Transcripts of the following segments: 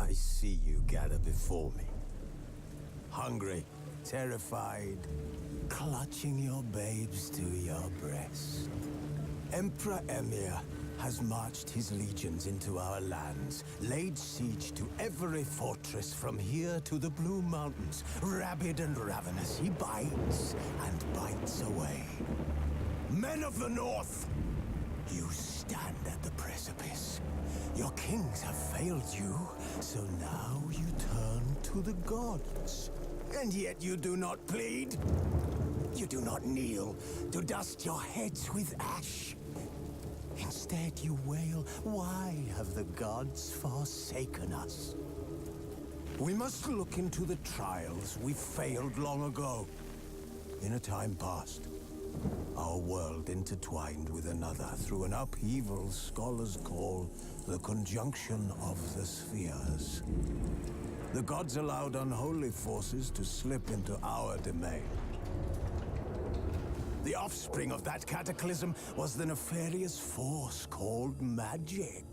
I see you gather before me. Hungry, terrified, clutching your babes to your breast. Emperor Emhyr has marched his legions into our lands, laid siege to every fortress from here to the Blue Mountains. Rabid and ravenous, he bites and bites away. Men of the North, you stand at the precipice. Your kings have failed you, so now you turn to the gods. And yet you do not plead. You do not kneel to dust your heads with ash. Instead you wail, why have the gods forsaken us? We must look into the trials we failed long ago. In a time past, our world intertwined with another through an upheaval scholars call the conjunction of the spheres. The gods allowed unholy forces to slip into our domain. The offspring of that cataclysm was the nefarious force called magic.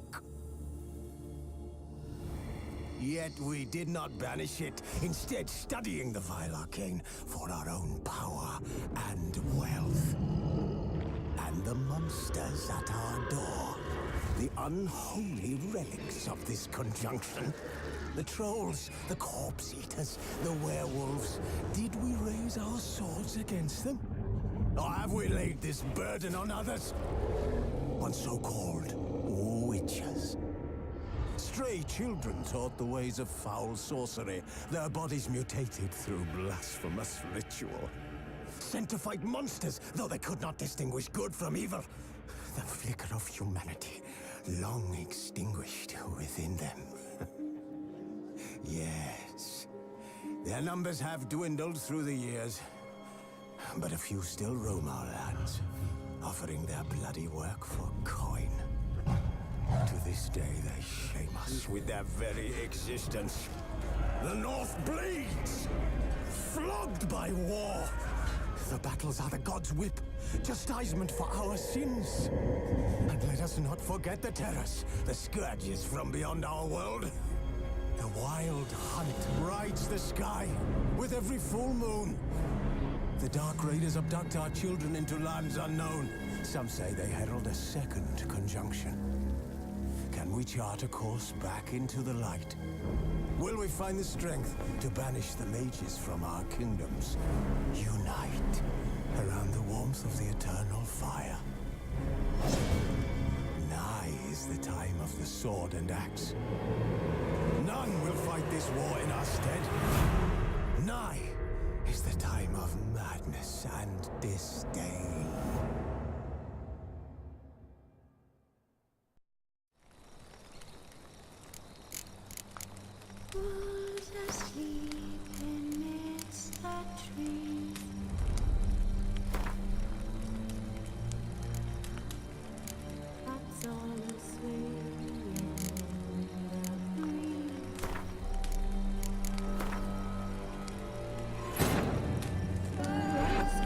Yet we did not banish it, instead studying the vile arcane for our own power and wealth. And the monsters at our door, the unholy relics of this conjunction. The trolls, the corpse-eaters, the werewolves. Did we raise our swords against them? Or have we laid this burden on others? On so-called witches. Stray children taught the ways of foul sorcery, their bodies mutated through blasphemous ritual. Sent to fight monsters, though they could not distinguish good from evil. The flicker of humanity, long extinguished within them. Yes, their numbers have dwindled through the years, but a few still roam our lands, offering their bloody work for coin. To this day, they shame us with their very existence. The North bleeds, flogged by war. The battles are the gods' whip, chastisement for our sins. And let us not forget the terrors, the scourges from beyond our world. The wild hunt rides the sky with every full moon. The Dark Raiders abduct our children into lands unknown. Some say they herald a second conjunction. Can we chart a course back into the light? Will we find the strength to banish the mages from our kingdoms? Unite around the warmth of the eternal fire. Nigh is the time of the sword and axe. None will fight this war in our stead. Nigh is the time of madness and disdain. Wolves asleep amidst the trees. Bats all aswing in the breeze. First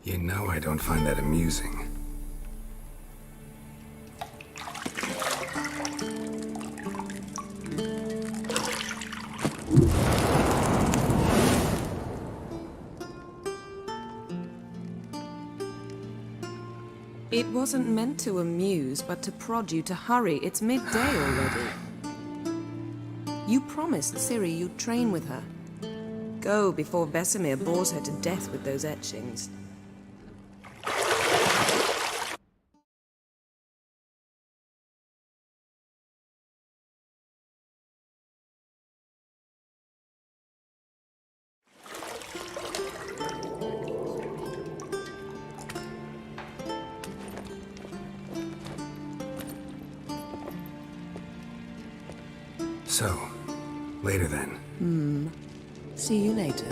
You know I don't find that amusing. It wasn't meant to amuse, but to prod you to hurry. It's midday already. You promised Ciri you'd train with her. Go before Vesemir bores her to death with those etchings. So, later then. See you later.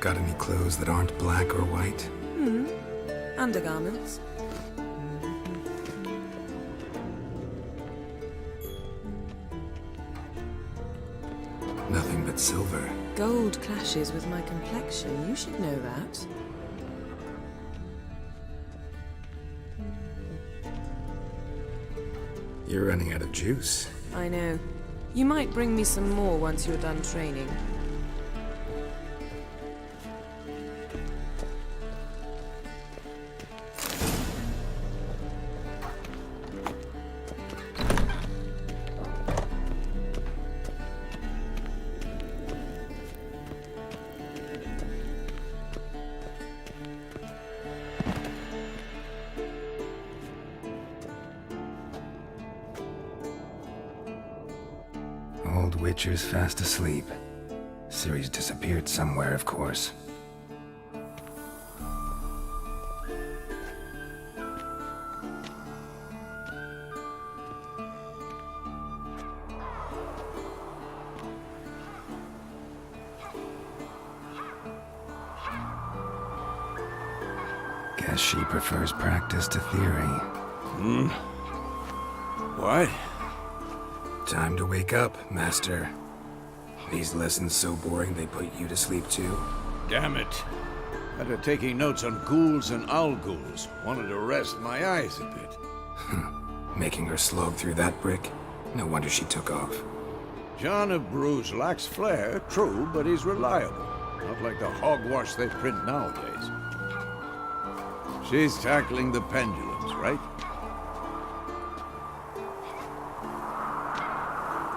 Got any clothes that aren't black or white? Undergarments. Nothing but silver. Gold clashes with my complexion. You should know that. You're running out of juice. I know. You might bring me some more once you're done training. Old Witcher's fast asleep. Ciri's disappeared somewhere, of course. Guess she prefers practice to theory. What? Time to wake up, Master. These lessons so boring they put you to sleep too? Damn it. After taking notes on ghouls and owl ghouls, wanted to rest my eyes a bit. Making her slog through that brick? No wonder she took off. John of Bruges lacks flair, true, but he's reliable. Not like the hogwash they print nowadays. She's tackling the pendulums, right?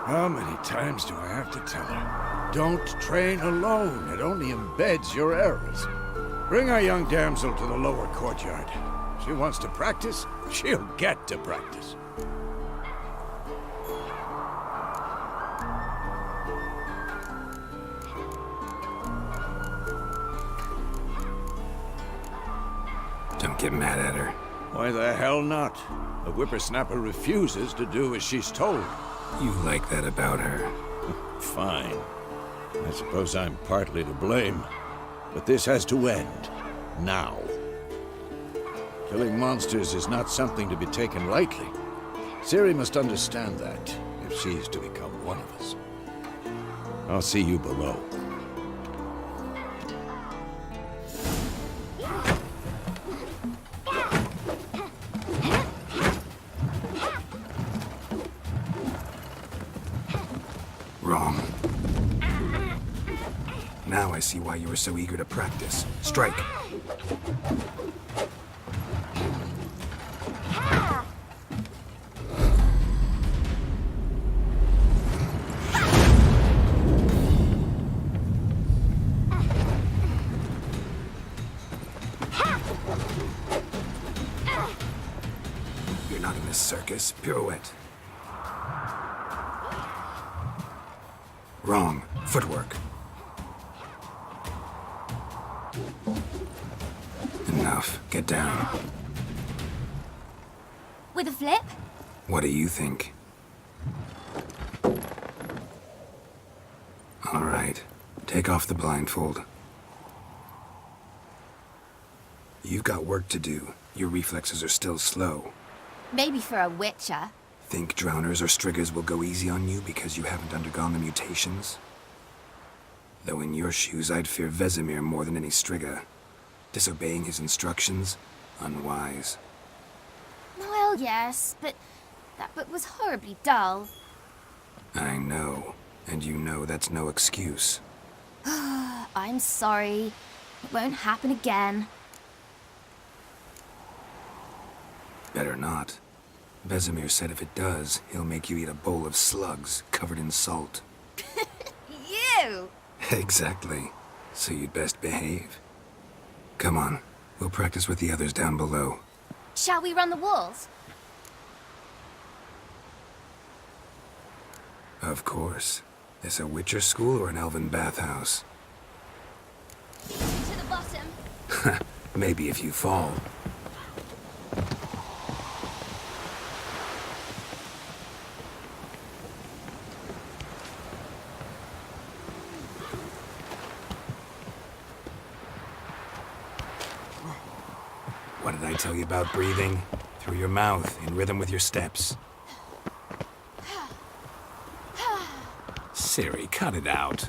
How many times do I have to tell her? Don't train alone. It only embeds your errors. Bring our young damsel to the lower courtyard. She wants to practice, she'll get to practice. Don't get mad at her. Why the hell not? The whippersnapper refuses to do as she's told. You like that about her. Fine. I suppose I'm partly to blame. But this has to end. Now. Killing monsters is not something to be taken lightly. Ciri must understand that, if she's to become one of us. I'll see you below. Wrong. Now I see why you were so eager to practice. Strike. You're not in this circus. Pirouette. Wrong. Footwork. Enough. Get down. With a flip? What do you think? All right. Take off the blindfold. You've got work to do. Your reflexes are still slow. Maybe for a witcher. Think drowners or striggers will go easy on you because you haven't undergone the mutations? Though in your shoes, I'd fear Vesemir more than any strigger. Disobeying his instructions? Unwise. Well, yes, but that book was horribly dull. I know. And you know that's no excuse. I'm sorry. It won't happen again. Better not. Vesemir said if it does, he'll make you eat a bowl of slugs covered in salt. You! Exactly. So you'd best behave. Come on. We'll practice with the others down below. Shall we run the walls? Of course. This a Witcher school or an elven bathhouse? To the bottom. Maybe if you fall. What did I tell you about breathing? Through your mouth, in rhythm with your steps. Ciri, cut it out.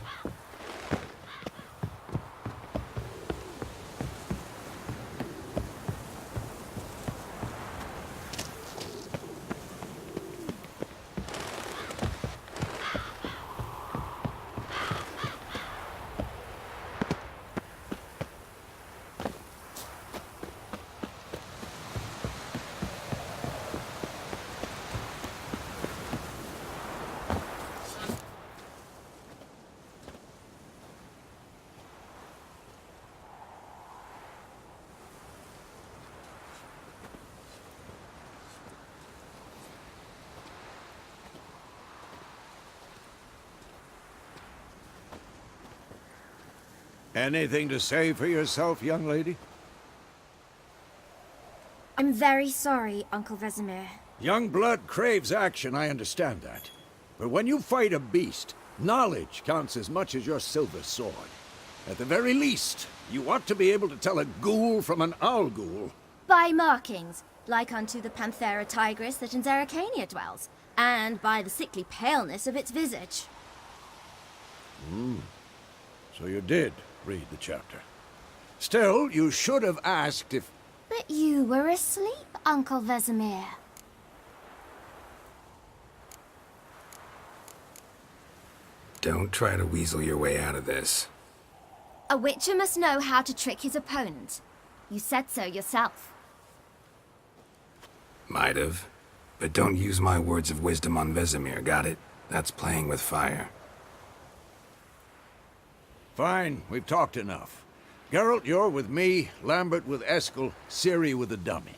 Anything to say for yourself, young lady? I'm very sorry, Uncle Vesemir. Young blood craves action, I understand that. But when you fight a beast, knowledge counts as much as your silver sword. At the very least, you ought to be able to tell a ghoul from an owl ghoul. By markings, like unto the Panthera tigris that in Zerrikania dwells, and by the sickly paleness of its visage. So you did read the chapter. Still, you should have asked if... But you were asleep, Uncle Vesemir. Don't try to weasel your way out of this. A witcher must know how to trick his opponent. You said so yourself. Might have. But don't use my words of wisdom on Vesemir, got it? That's playing with fire. Fine, we've talked enough. Geralt, you're with me, Lambert with Eskel, Ciri with the dummy.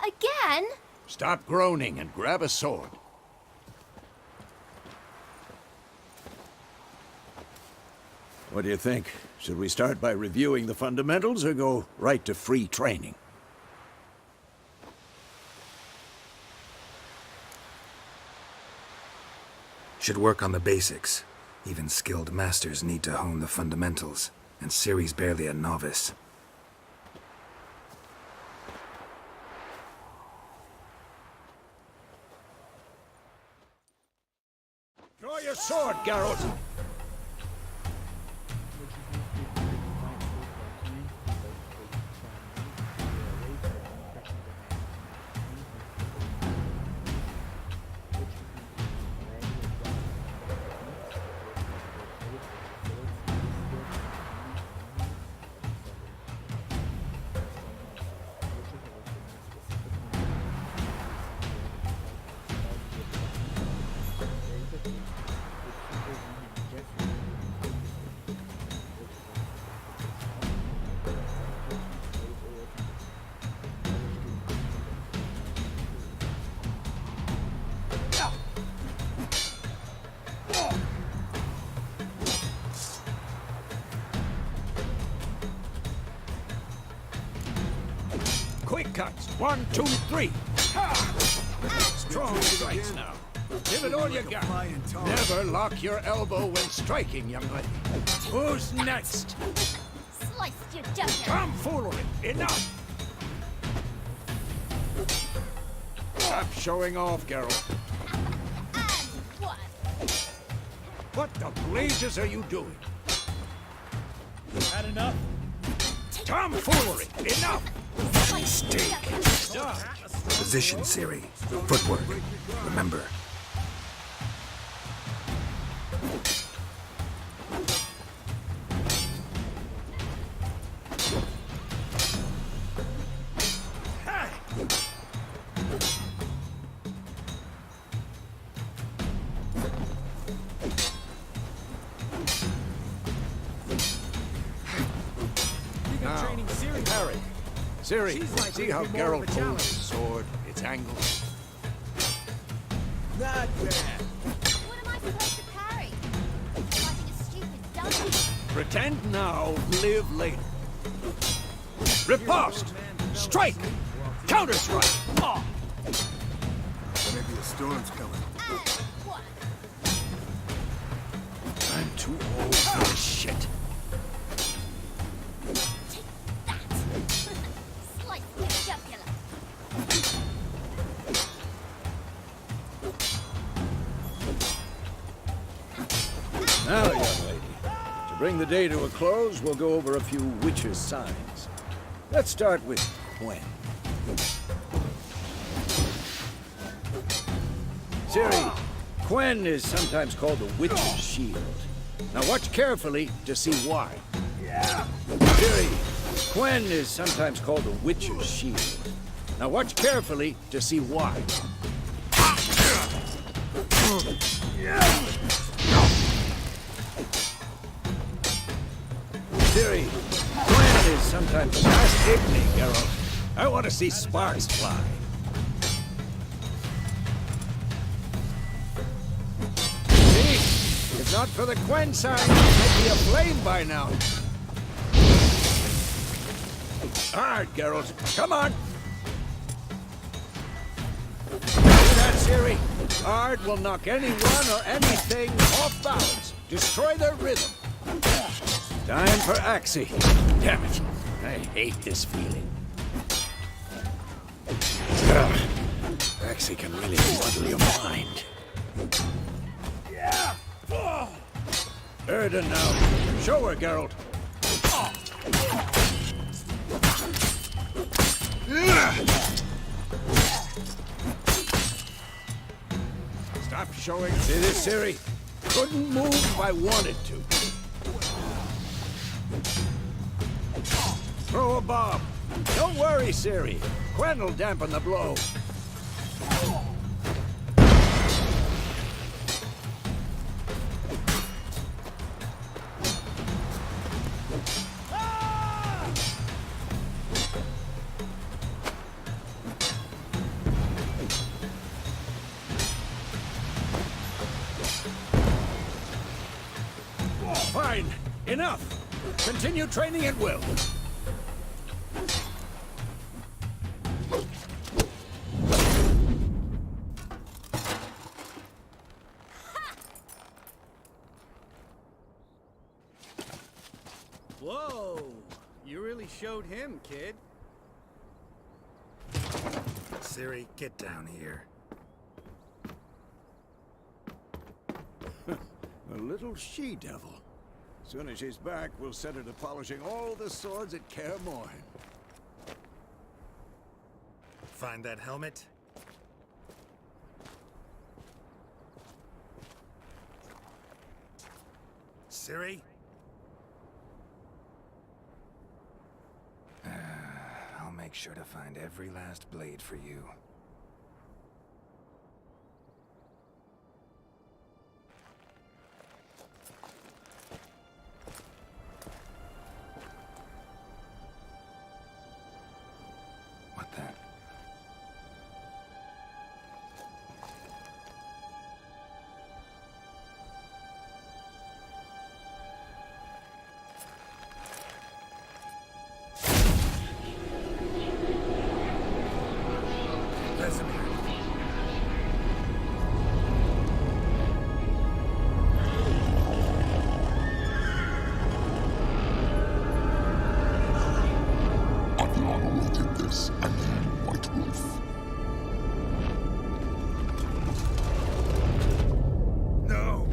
Again? Stop groaning and grab a sword. What do you think? Should we start by reviewing the fundamentals or go right to free training? Should work on the basics. Even skilled masters need to hone the fundamentals, and Ciri's barely a novice. Draw your sword, Geralt! Quick cuts. 1, 2, 3. Strong strikes now. Give it all you got. Never lock your elbow when striking, young lady. Who's next? Sliced your jugular. Tomfoolery! Enough! Stop showing off, Geralt. And what? What the blazes are you doing? Had enough? Tomfoolery! Enough! Mistake. Stop! Position, Ciri. Footwork. Remember. Now, Harry. Ciri, see how Geralt holds his sword, its angle? Not bad. What am I supposed to parry? Fighting a stupid dummy. Pretend now, live later. Riposte! Strike! Counter-strike! Oh. Maybe a storm's coming. And what? I'm too old for this shit. Take that. Slice your jugular. Now, young lady, to bring the day to a close, we'll go over a few witches' signs. Let's start with Gwen. Ciri, Gwen is sometimes called the Witch's Shield. Now watch carefully to see why. Ciri, Gwen is sometimes called the Witch's Shield. Now watch carefully to see why. Ciri, Gwen is sometimes just hit me, Geralt. I want to see sparks fly. See? If not for the Gwen sign, I'd be aflame by now. All right, Geralt, come on. See that, Ciri? Ard will knock anyone or anything off balance. Destroy their rhythm. Time for Axii. Damn it. I hate this feeling. Axie can really muddle your mind. Erden now. Show her, Geralt. Stop showing. See this, Ciri? Couldn't move if I wanted to. Throw a bomb. Don't worry, Ciri. Quen will dampen the blow. Fine. Enough. Continue training at will. Whoa! You really showed him, kid. Ciri, get down here. A little she-devil. Soon as she's back, we'll set her to polishing all the swords at Kaer Morhen. Find that helmet? Ciri? I'll make sure to find every last blade for you. What the? Adriana did this, and then White Wolf. No!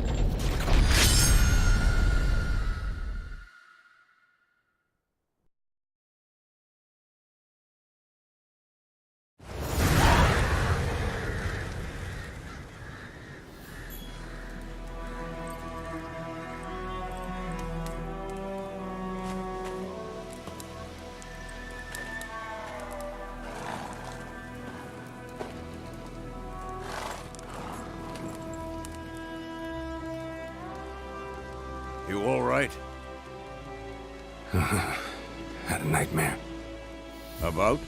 You all right? Had a nightmare. About?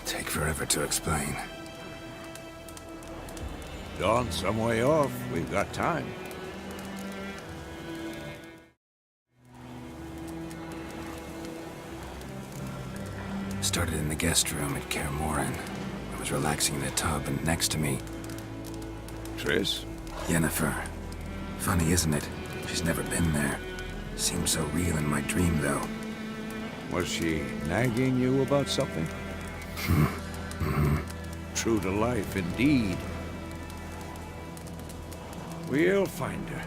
Take forever to explain. Dawn's some way off. We've got time. Started in the guest room at Kaer Morhen. I was relaxing in a tub, and next to me, Triss? Yennefer. Funny, isn't it? She's never been there. Seemed so real in my dream, though. Was she nagging you about something? True to life, indeed. We'll find her.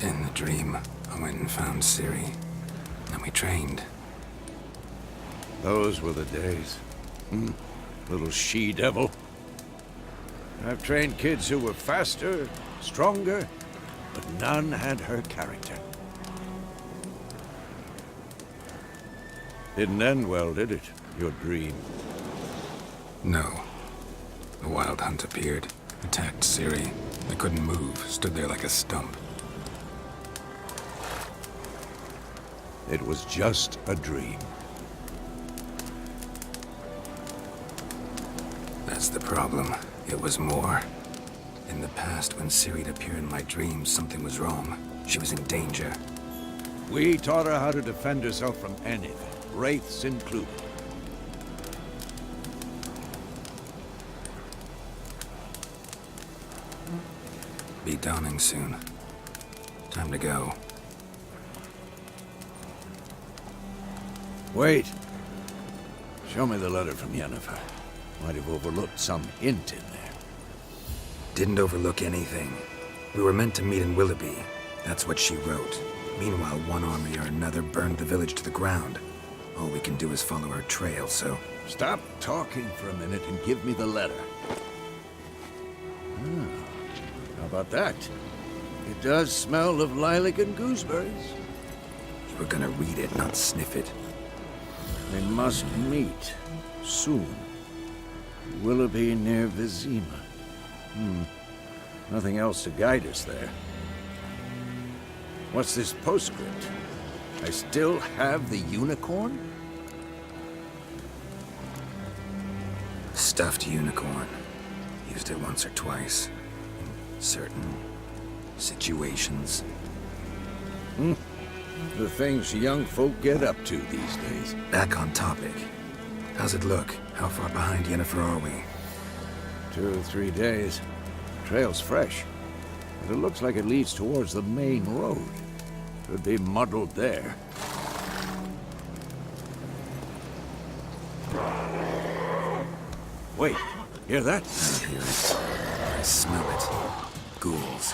In the dream, I went and found Ciri. And we trained. Those were the days. Little she-devil. I've trained kids who were faster, stronger, but none had her character. Didn't end well, did it? Your dream? No. The Wild Hunt appeared, attacked Ciri. I couldn't move, stood there like a stump. It was just a dream. That's the problem. It was more. In the past, when Ciri'd appear in my dreams, something was wrong. She was in danger. We taught her how to defend herself from anything, wraiths included. Be dawning soon. Time to go. Wait. Show me the letter from Yennefer. Might have overlooked some hint in there. Didn't overlook anything. We were meant to meet in Willoughby. That's what she wrote. Meanwhile, one army or another burned the village to the ground. All we can do is follow her trail, so... Stop talking for a minute and give me the letter. How about that? It does smell of lilac and gooseberries. You were gonna read it, not sniff it. They must meet. Soon. Willoughby near Vizima. Nothing else to guide us there. What's this postscript? I still have the unicorn? Stuffed unicorn. Used it once or twice. In certain situations. The things young folk get up to these days. Back on topic. How's it look? How far behind Yennefer are we? 2 or 3 days. Trail's fresh. But it looks like it leads towards the main road. Could be muddled there. Wait, hear that? I hear it. I smell it. Ghouls.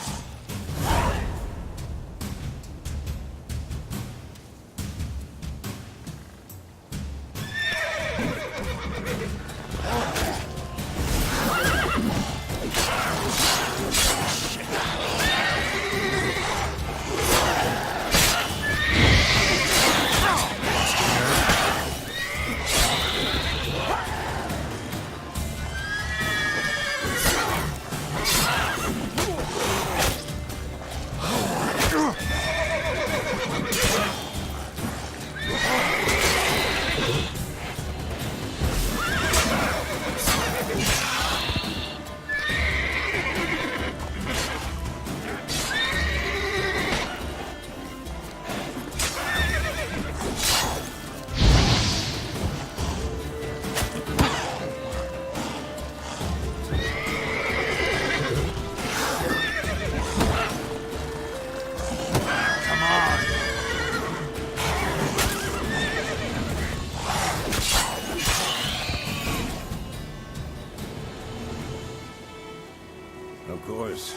Of course,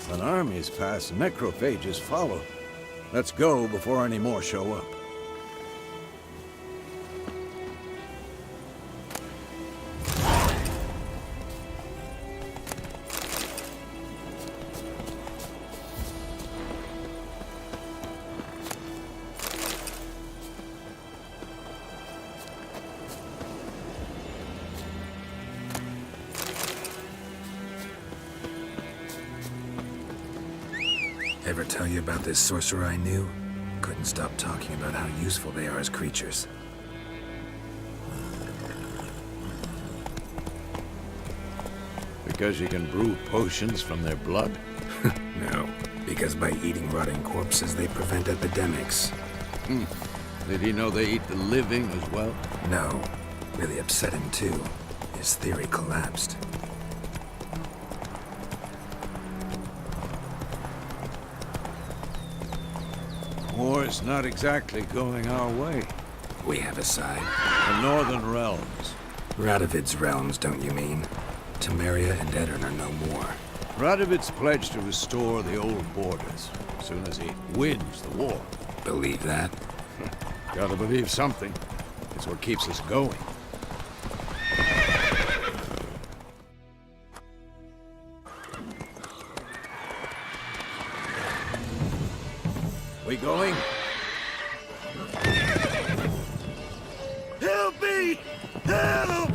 when armies pass, necrophages follow. Let's go before any more show up. Ever tell you about this sorcerer I knew? Couldn't stop talking about how useful they are as creatures. Because you can brew potions from their blood? No, because by eating rotting corpses, they prevent epidemics. Did he know they eat the living as well? No, really upset him too. His theory collapsed. War's not exactly going our way. We have a side. The Northern Realms. Radovid's realms, don't you mean? Temeria and Edirn are no more. Radovid's pledged to restore the old borders as soon as he wins the war. Believe that? Gotta believe something. It's what keeps us going. We going? Help me! Help!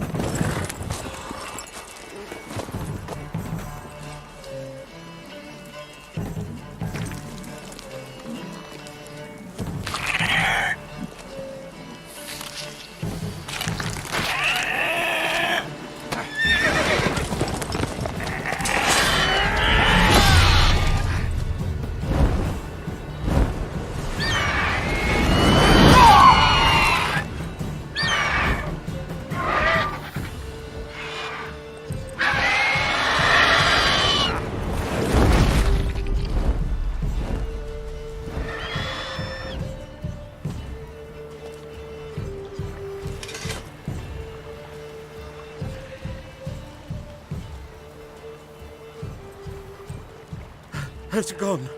has gone.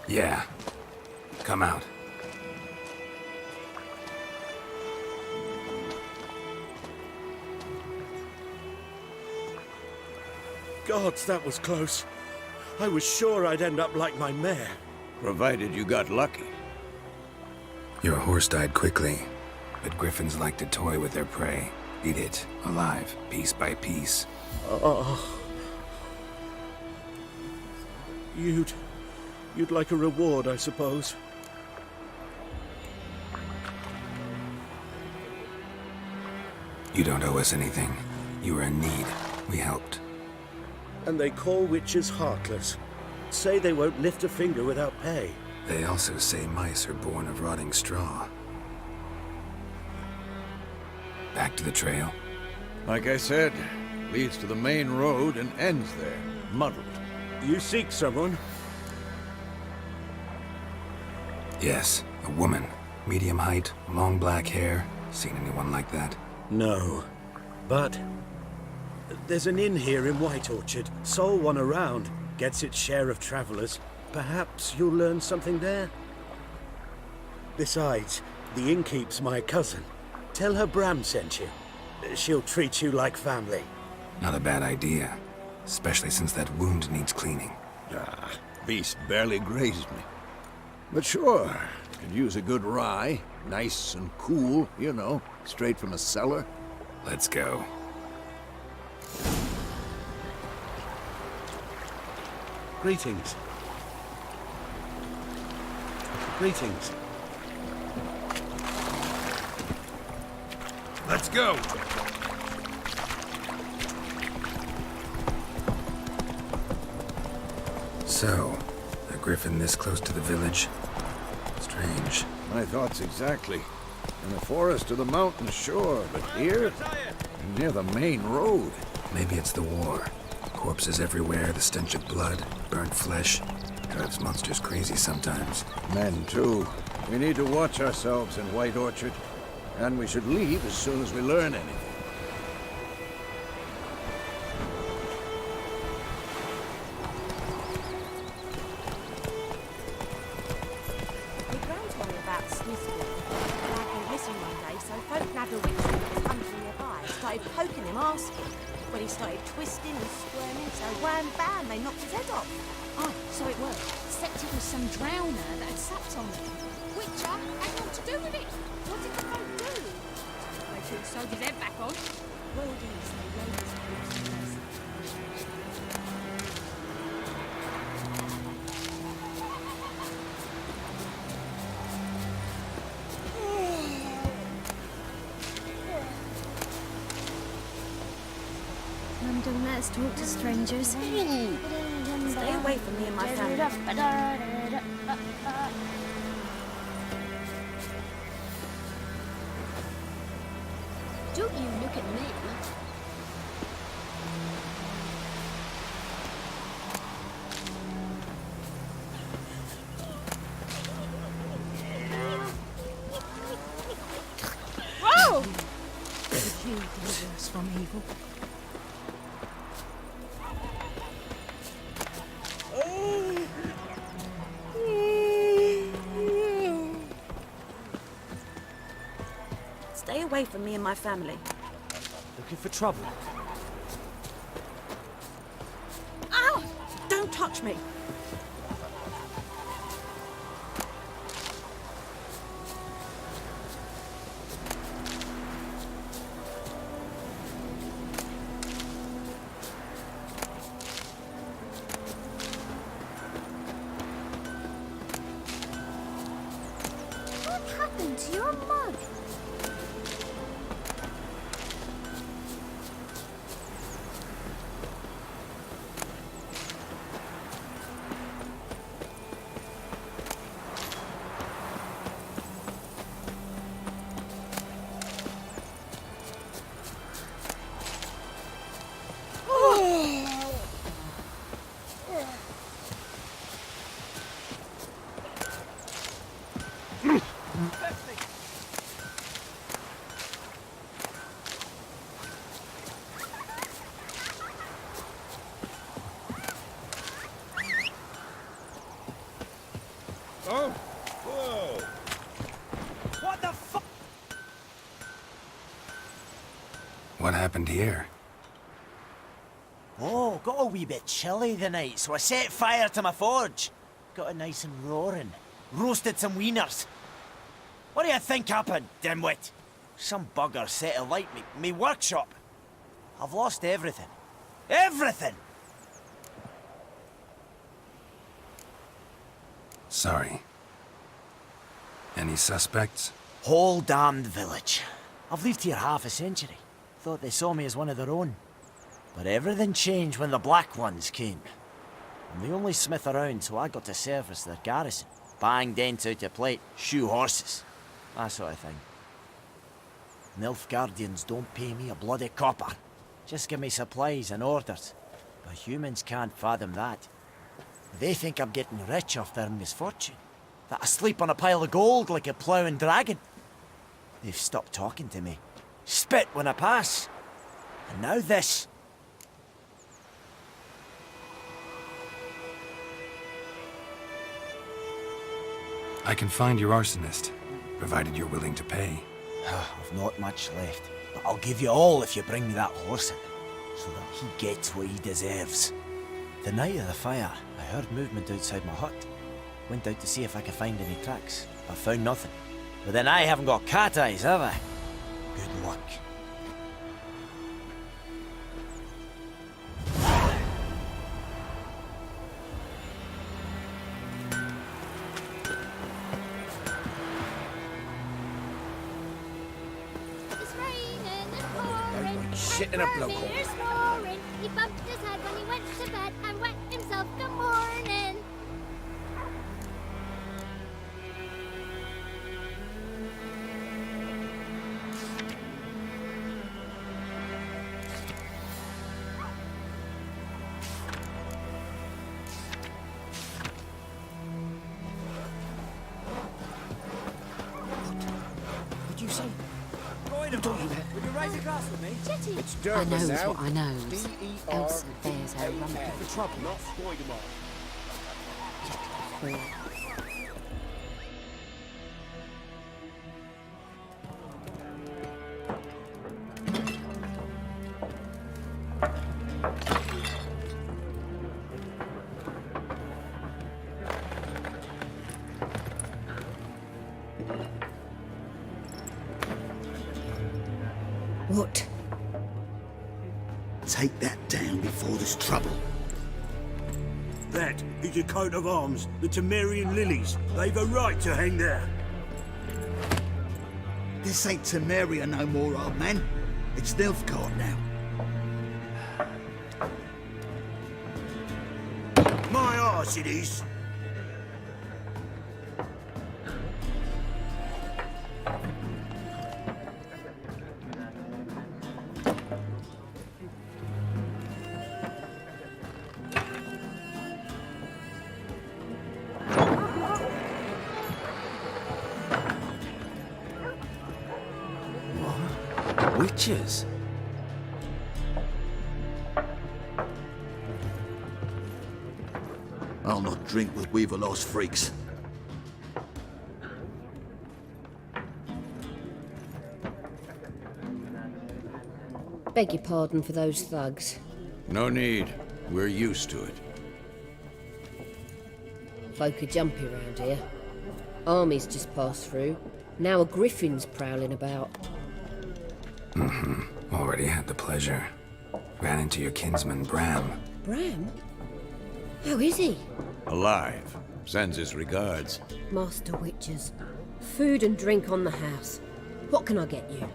Yeah. Come out. Gods, that was close. I was sure I'd end up like my mare. Provided you got lucky. Your horse died quickly, but griffins like to toy with their prey. Eat it, alive, piece by piece. Oh. You'd like a reward, I suppose. You don't owe us anything. You were in need. We helped. And they call witches heartless. Say they won't lift a finger without pay. They also say mice are born of rotting straw. Back to the trail. Like I said, leads to the main road and ends there, muddled. You seek someone? Yes, a woman. Medium height, long black hair. Seen anyone like that? No. But there's an inn here in White Orchard. Sole one around. Gets its share of travelers. Perhaps you'll learn something there? Besides, the innkeep's my cousin. Tell her Bram sent you. She'll treat you like family. Not a bad idea. Especially since that wound needs cleaning. Ah, beast barely grazed me. But sure, could use a good rye. Nice and cool, you know, straight from a cellar. Let's go. Greetings. Greetings. Let's go! So, a griffin this close to the village? Strange. My thoughts exactly. In the forest or the mountains, sure, but here? Near the main road. Maybe it's the war. Corpses everywhere, the stench of blood, burnt flesh. Drives monsters crazy sometimes. Men, too. We need to watch ourselves in White Orchard. And we should leave as soon as we learn anything. My grand told me about Smithfield. Lad went missing one day, so folk nabbed a witch in the country nearby. Started poking him, asking. When he started twisting and squirming, so wham bam, they knocked his head off. Oh, so it was. Except it was some drowner that had sapped on it. Witcher had naught to do with it. What did the folk do? They took sewed his head back on. Well, these, they rode his horse and mercy. None don't let's talk to strangers. Stay away from me and my family. Don't you look at me. Whoa! Could you deliver us from evil? Stay away from me and my family. Looking for trouble? Ow! Don't touch me! What happened to your mug? Oh! Whoa! What the fuck? What happened here? Oh, got a wee bit chilly the night, so I set fire to my forge. Got it nice and roaring. Roasted some wieners. What do you think happened, dimwit? Some bugger set alight me workshop. I've lost everything. Everything! Sorry. Any suspects? Whole damned village. I've lived here half a century. Thought they saw me as one of their own. But everything changed when the Black Ones came. I'm the only smith around, so I got to service their garrison. Bang dents out of plate, shoe horses. That sort of thing. Nilfgaardians don't pay me a bloody copper. Just give me supplies and orders. But humans can't fathom that. They think I'm getting rich off their misfortune. That I sleep on a pile of gold like a ploughing dragon. They've stopped talking to me. Spit when I pass. And now this. I can find your arsonist, provided you're willing to pay. I've not much left, but I'll give you all if you bring me that horse in, so that he gets what he deserves. The night of the fire, I heard movement outside my hut. Went out to see if I could find any tracks, but found nothing. But then I haven't got cat eyes, have I? Good luck. Shit in a blowhole. He bumped his head when he went to bed and wet himself good morning. What'd you say? Would you raise a glass with me? Jetty. It's I Durban knows now. what I knows. D-E-R-B-A-N. Else there's a rump For trouble. Not Voidemort. What? Take that down before there's trouble. That is a coat of arms, the Temerian lilies. They've a right to hang there. This ain't Temeria no more, old man. It's Nilfgaard now. My arse it is. Witches? I'll not drink with Weaverlaw's freaks. Beg your pardon for those thugs. No need. We're used to it. Folk are jumpy round here. Armies just passed through. Now a griffin's prowling about. Already had the pleasure. Ran into your kinsman, Bram. Bram? How is he? Alive. Sends his regards. Master Witchers. Food and drink on the house. What can I get you?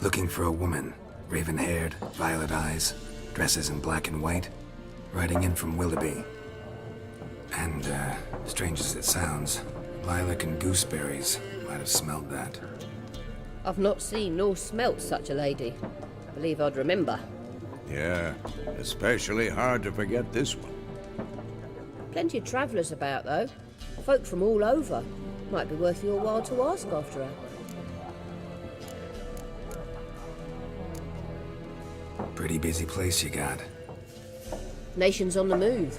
Looking for a woman. Raven-haired, violet eyes, dresses in black and white. Riding in from Willoughby. And, strange as it sounds, lilac and gooseberries might have smelled that. I've not seen nor smelt such a lady. Believe I'd remember. Yeah, especially hard to forget this one. Plenty of travellers about, though. Folk from all over. Might be worth your while to ask after her. Pretty busy place you got. Nations on the move.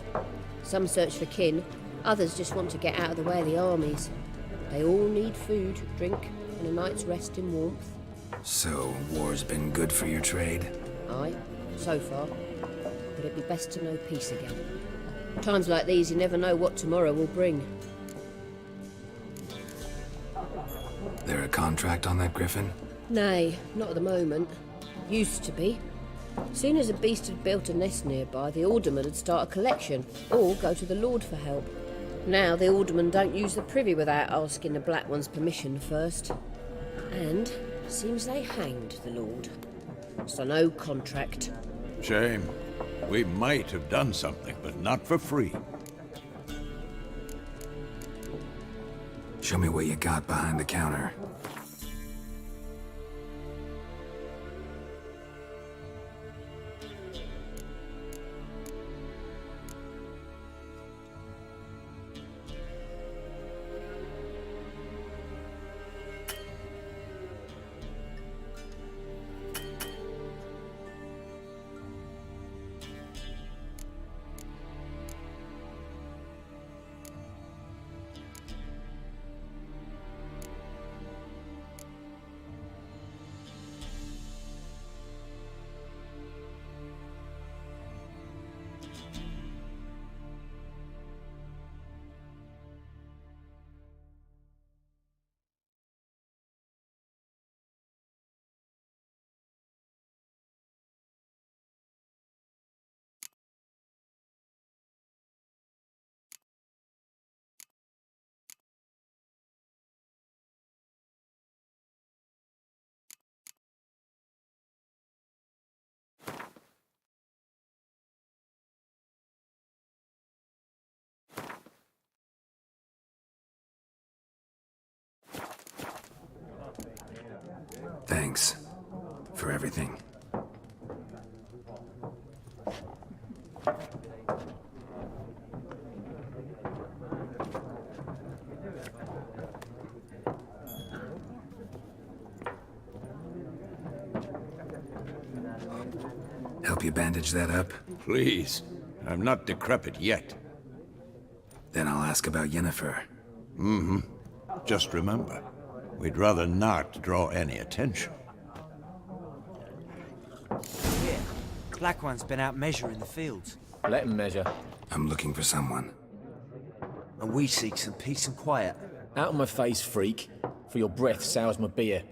Some search for kin, others just want to get out of the way of the armies. They all need food, drink, and a night's rest in warmth. So, war's been good for your trade? Aye, so far. But it'd be best to know peace again. Times like these, you never know what tomorrow will bring. There a contract on that griffin? Nay, not at the moment. Used to be. Soon as a beast had built a nest nearby, the alderman would start a collection, or go to the Lord for help. Now the aldermen don't use the privy without asking the Black One's permission first. And seems they hanged the Lord. So no contract. Shame. We might have done something, but not for free. Show me what you got behind the counter. Thanks for everything. Help you bandage that up? Please. I'm not decrepit yet. Then I'll ask about Yennefer. Mm-hmm. Just remember, we'd rather not draw any attention. Yeah. Black One's been out measuring the fields. Let him measure. I'm looking for someone. And we seek some peace and quiet. Out of my face, freak. For your breath sours my beer.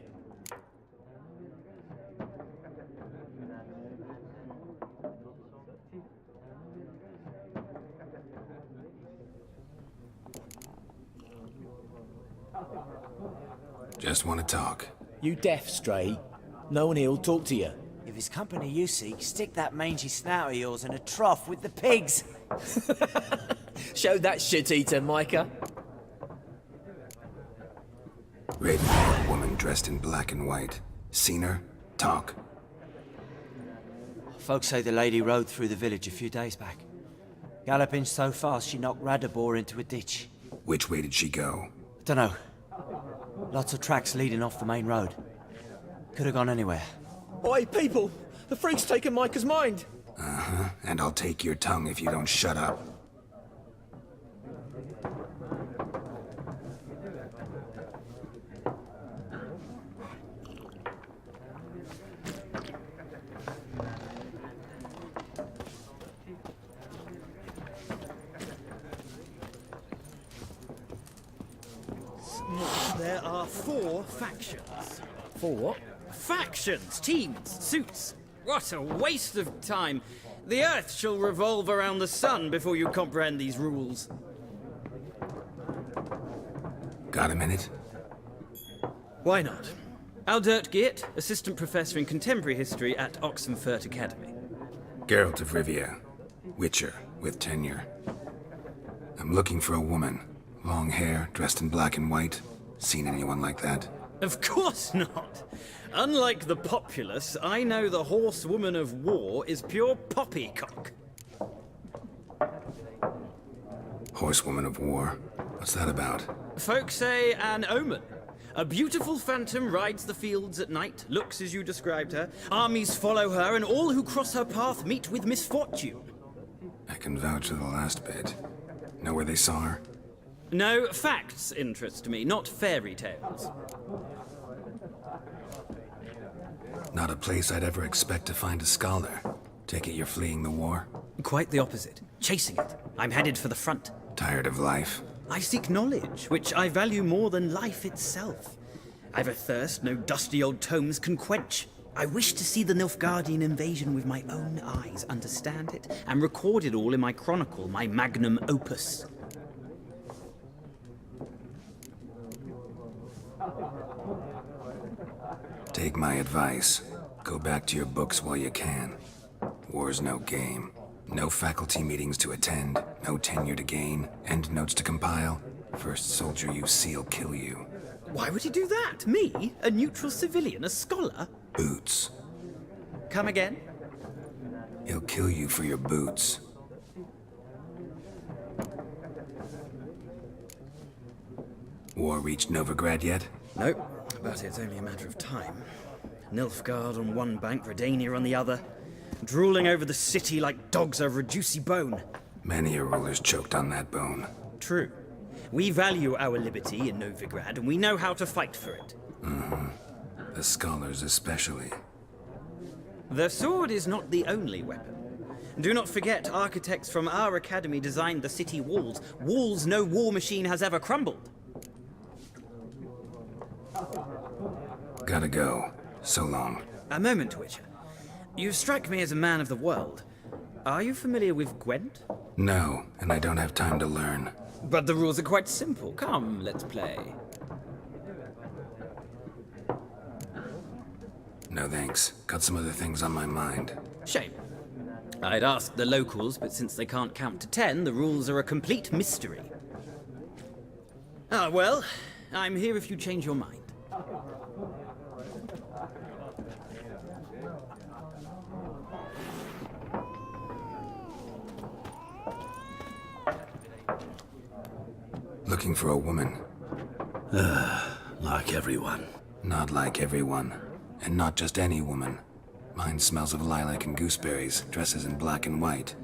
Just want to talk. You deaf, Stray? No one here'll talk to you. If it's company you seek, stick that mangy snout of yours in a trough with the pigs. Show that shit-eater, Micah. Raven-haired woman dressed in black and white. Seen her? Talk. Folks say the lady rode through the village a few days back. Galloping so fast she knocked Radabor into a ditch. Which way did she go? Dunno. Lots of tracks leading off the main road. Could have gone anywhere. Oi, people! The freak's taken Micah's mind! Uh-huh. And I'll take your tongue if you don't shut up. There are 4 factions. 4 what? Factions, teams, suits. What a waste of time. The Earth shall revolve around the sun before you comprehend these rules. Got a minute? Why not? Aldert Geert, Assistant Professor in Contemporary History at Oxenfurt Academy. Geralt of Rivia. Witcher, with tenure. I'm looking for a woman. Long hair, dressed in black and white. Seen anyone like that? Of course not. Unlike the populace, I know the horsewoman of war is pure poppycock. Horsewoman of war. What's that about? Folk say an omen. A beautiful phantom rides the fields at night, looks as you described her. Armies follow her, and all who cross her path meet with misfortune. I can vouch for the last bit. Know where they saw her? No, facts interest me, not fairy tales. Not a place I'd ever expect to find a scholar. Take it you're fleeing the war? Quite the opposite. Chasing it. I'm headed for the front. Tired of life? I seek knowledge, which I value more than life itself. I've a thirst no dusty old tomes can quench. I wish to see the Nilfgaardian invasion with my own eyes, understand it, and record it all in my chronicle, my magnum opus. Take my advice. Go back to your books while you can. War's no game. No faculty meetings to attend, no tenure to gain, end notes to compile. First soldier you see'll kill you. Why would he do that? Me? A neutral civilian? A scholar? Boots. Come again? He'll kill you for your boots. War reached Novigrad yet? Nope, but it's only a matter of time. Nilfgaard on one bank, Redania on the other. Drooling over the city like dogs over a juicy bone. Many a ruler's choked on that bone. True. We value our liberty in Novigrad, and we know how to fight for it. Mm-hmm. The scholars especially. The sword is not the only weapon. Do not forget, architects from our academy designed the city walls. Walls no war machine has ever crumbled. Gotta go. So long. A moment, Witcher. You strike me as a man of the world. Are you familiar with Gwent? No, and I don't have time to learn. But the rules are quite simple. Come, let's play. No thanks. Got some other things on my mind. Shame. I'd ask the locals, but since they can't count to 10, the rules are a complete mystery. Ah, well, I'm here if you change your mind. Looking for a woman. Like everyone. Not like everyone. And not just any woman. Mine smells of lilac and gooseberries, dresses in black and white.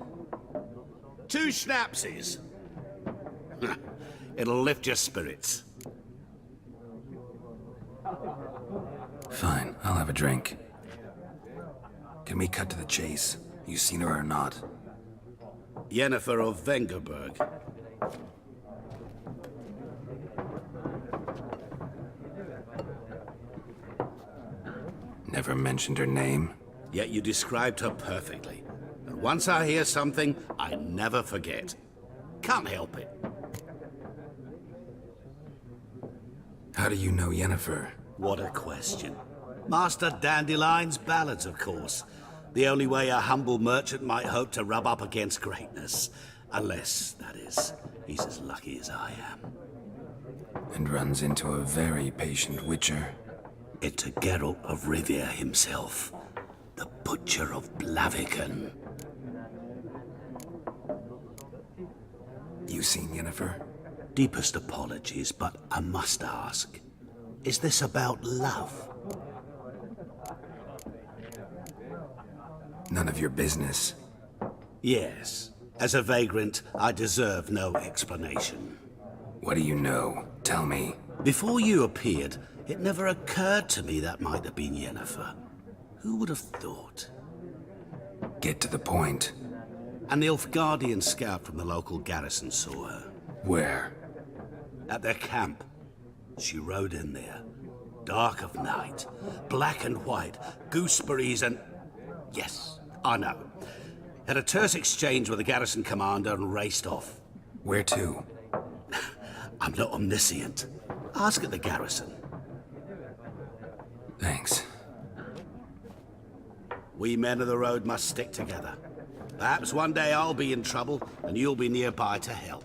2 schnapsies. It'll lift your spirits. Fine, I'll have a drink. Can we cut to the chase? You seen her or not? Yennefer of Vengerberg. Never mentioned her name. Yet you described her perfectly. And once I hear something, I never forget. Can't help it. How do you know Yennefer? What a question. Master Dandelion's ballads, of course. The only way a humble merchant might hope to rub up against greatness. Unless, that is, he's as lucky as I am. And runs into a very patient witcher. Into Geralt of Rivia himself. The Butcher of Blaviken. You seen Yennefer? Deepest apologies, but I must ask. Is this about love? None of your business. Yes. As a vagrant, I deserve no explanation. What do you know? Tell me. Before you appeared, it never occurred to me that might have been Yennefer. Who would have thought? Get to the point. An Nilfgaardian scout from the local garrison saw her. Where? At their camp. She rode in there. Dark of night. Black and white. Gooseberries and... Yes, I know. Had a terse exchange with the garrison commander and raced off. Where to? I'm not omniscient. Ask at the garrison. Thanks. We men of the road must stick together. Perhaps one day I'll be in trouble and you'll be nearby to help.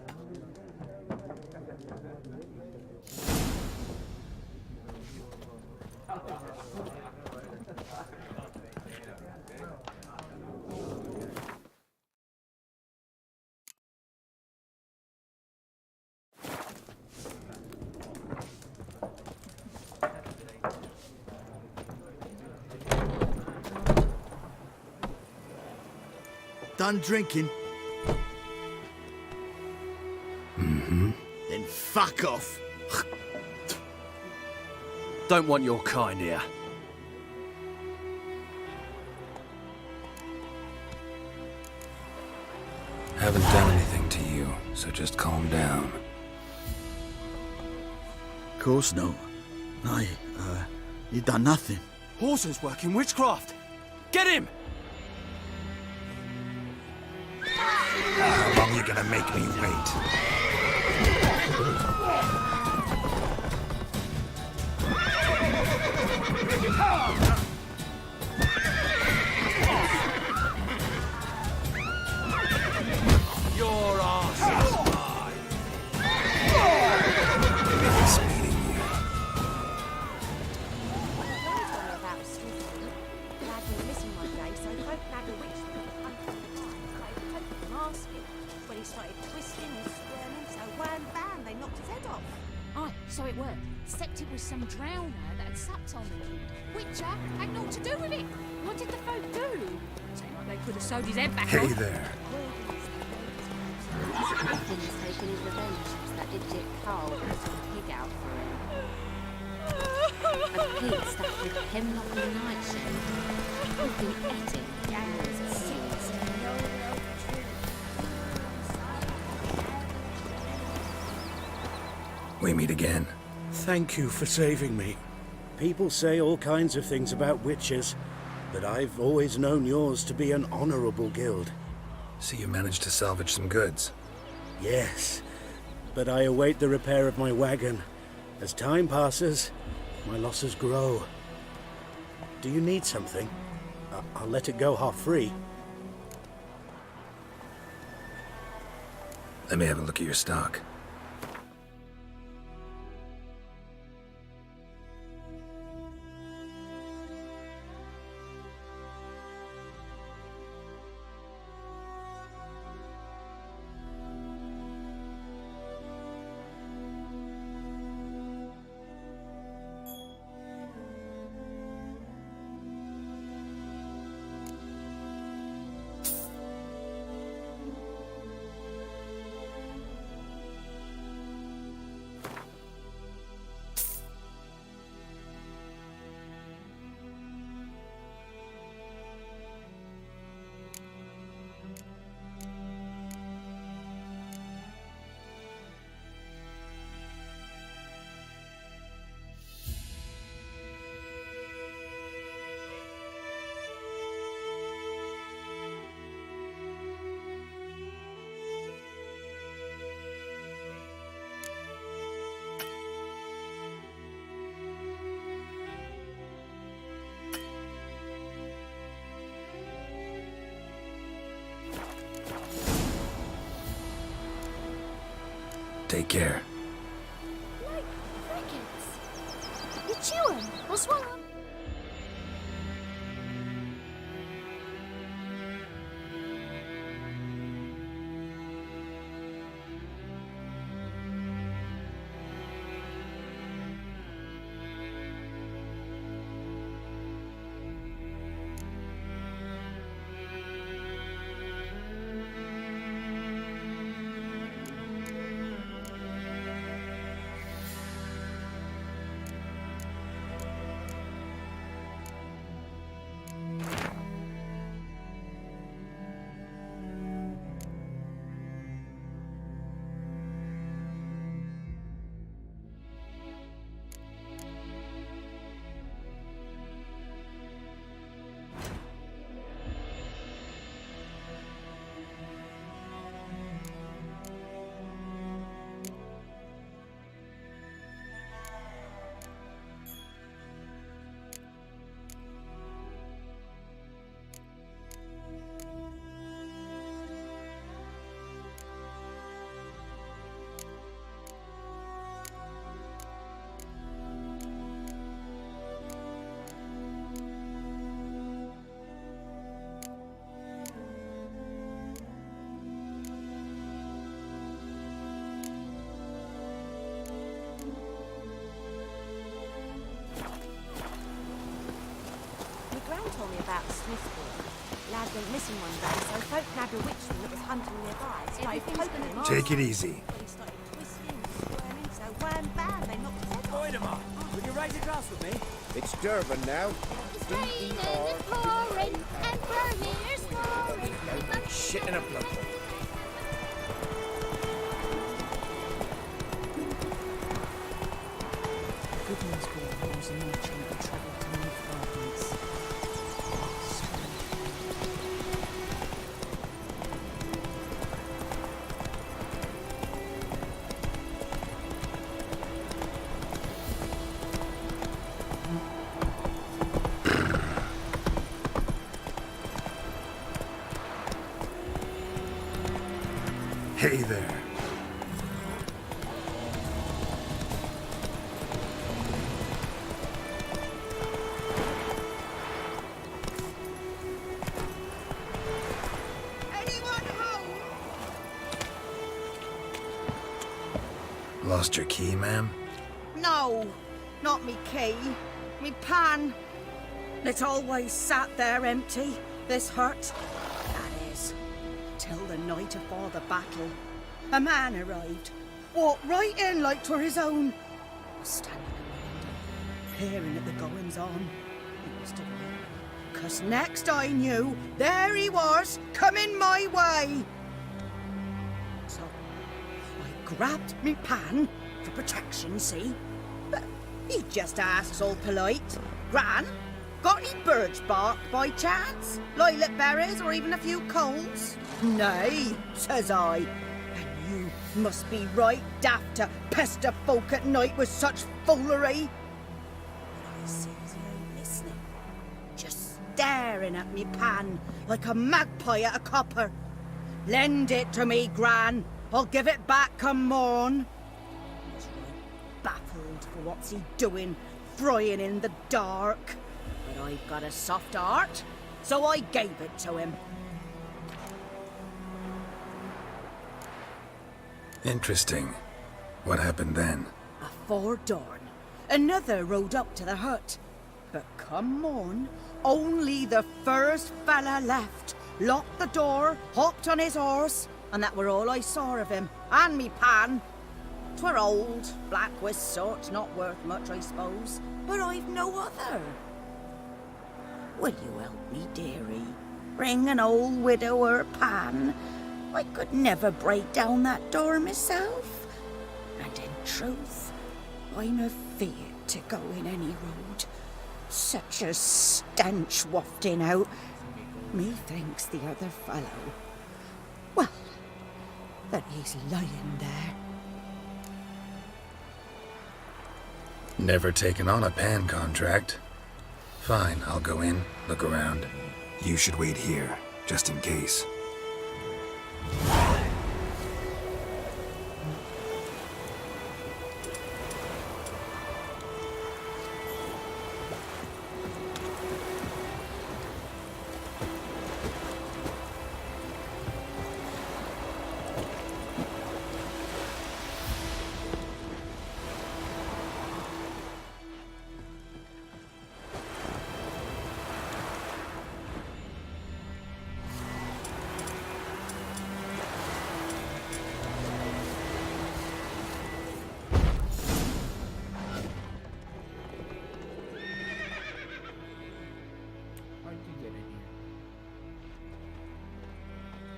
Done drinking? Mm-hmm. Then fuck off. Don't want your kind here. Haven't done anything to you, so just calm down. Of course not. No, you done nothing. Horson's working witchcraft. Get him! How long you gonna make me wait? Your ass is mine. Nice meeting you. About Switzerland. Lad went missing one day, so folk nabbed a witch from the country. Started poking him, asking. When he started twisting and squirming, so wham bam, they knocked his head off. Aye, so it worked. Except it was some drowner that had supped on him. Witcher had naught to do with it. What did the folk do? Seemed like they could have sewed his head back on. Hey there. Griffin's taken his revenge since that idiot Carl put some pig out for him. A pig stuffed with hemlock and nightshade. We've been eating gangs and seeds. We meet again. Thank you for saving me. People say all kinds of things about witches, but I've always known yours to be an honorable guild. So you managed to salvage some goods? Yes, but I await the repair of my wagon. As time passes, my losses grow. Do you need something? I'll let it go half-free. Let me have a look at your stock. Take care. Like crickets. You chew 'em or swallow 'em. My gran told me about Smithfield. Lad went missing one day, so folk nabbed a witchling that was hunting nearby. Started poking him. Take it easy. He started twisting and squirming, so wham bam, they knocked his head off. Point him up. Will you raise a glass with me? It's Durban now. It's raining, it's pouring, Emperor here's snoring. Shit in a blood. Good news for wars and merchant who travel to Nilfgaard's. Hey there. Lost your key, ma'am? No, not me key. Me pan. It's always sat there empty, this hut. That is, till the night afore the battle. A man arrived, walked right in like 'twere his own. Was standing at the window, peering at the goings-on. He was to wait, 'cause next I knew, there he was, coming my way. So I grabbed me pan for protection, see? But he just asks all polite, Gran, got any birch bark by chance? Lilac berries or even a few coals? Nay, says I. And you must be right daft to pester folk at night with such foolery. But I sees he ain't listening, just staring at me pan like a magpie at a copper. Lend it to me, Gran. I'll give it back come morn. He's right baffled for what's he doing, frying in the dark. But I've got a soft heart, so I gave it to him. Interesting. What hafpened then? Afore dawn, another rode up to the hut. But come morn, only the first fella left, locked the door, hopped on his horse, and that were all I saw of him, and me pan. 'Twere old, black with sort, not worth much, I suppose, but I've no other. Will you help me, dearie? Bring an old widower pan. I could never break down that door myself. And in truth, I'm afeard to go in any road. Such a stench wafting out. Methinks the other fellow, well, that he's lying there. Never taken on a pan contract. Fine, I'll go in, look around. You should wait here, just in case.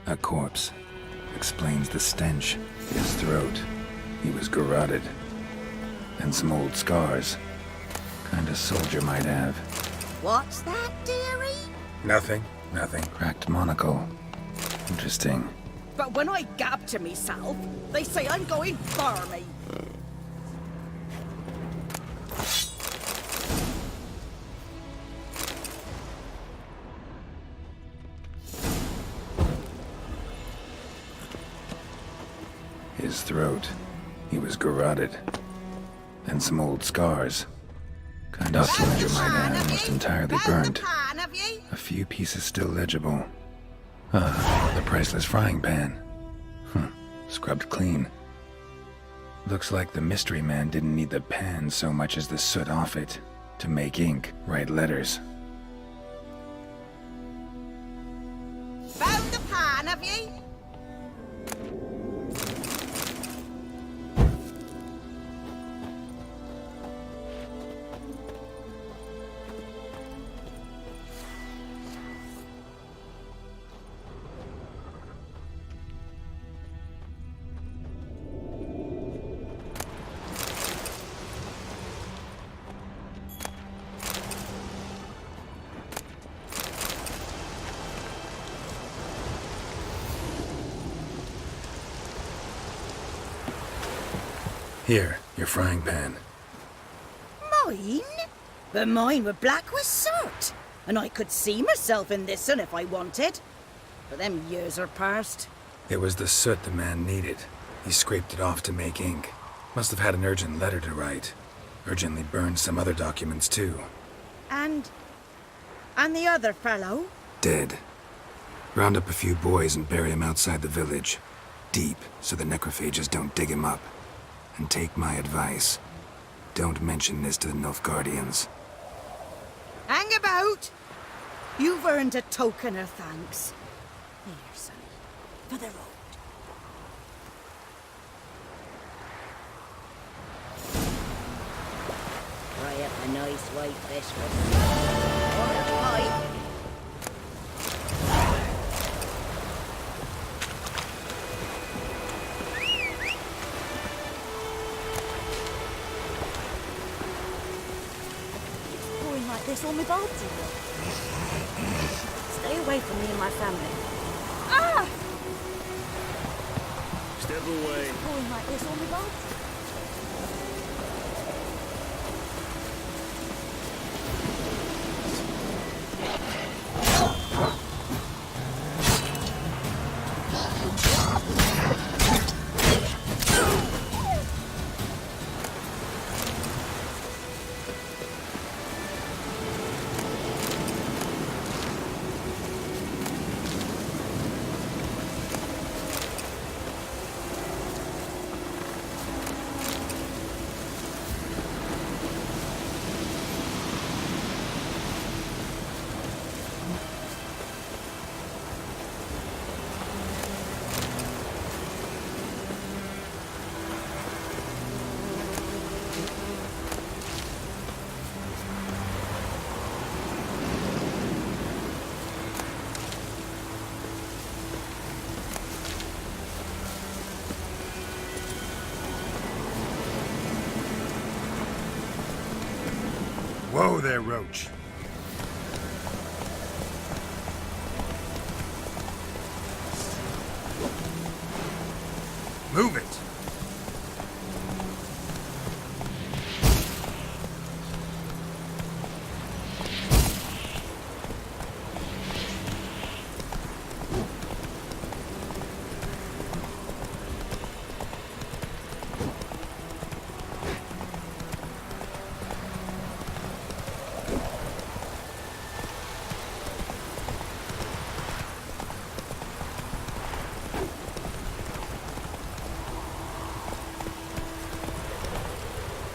A corpse. Explains the stench. His throat. He was garroted. And some old scars. Kind of soldier might have. What's that, dearie? Nothing. Cracked monocle. Interesting. But when I gab to myself, they say I'm going barmy. His throat. He was garroted. And some old scars. Kind of soldier might have, almost entirely burnt. A few pieces still legible. The priceless frying pan. Scrubbed clean. Looks like the mystery man didn't need the pan so much as the soot off it to make ink, write letters. Here, your frying pan. Mine? But mine were black with soot. And I could see myself in this one if I wanted. But them years are past. It was the soot the man needed. He scraped it off to make ink. Must have had an urgent letter to write. Urgently burned some other documents too. And the other fellow? Dead. Round up a few boys and bury him outside the village. Deep, so the necrophages don't dig him up. And take my advice. Don't mention this to the Nilfgaardians. Hang about! You've earned a token of thanks. Here, son, for the road. Fry up a nice white fish for or a pie. Pouring like this all my bulbs in. Stay away from me and my family. Ah! Step away. Pouring like this all my bulbs. Whoa there, Roach. Move it.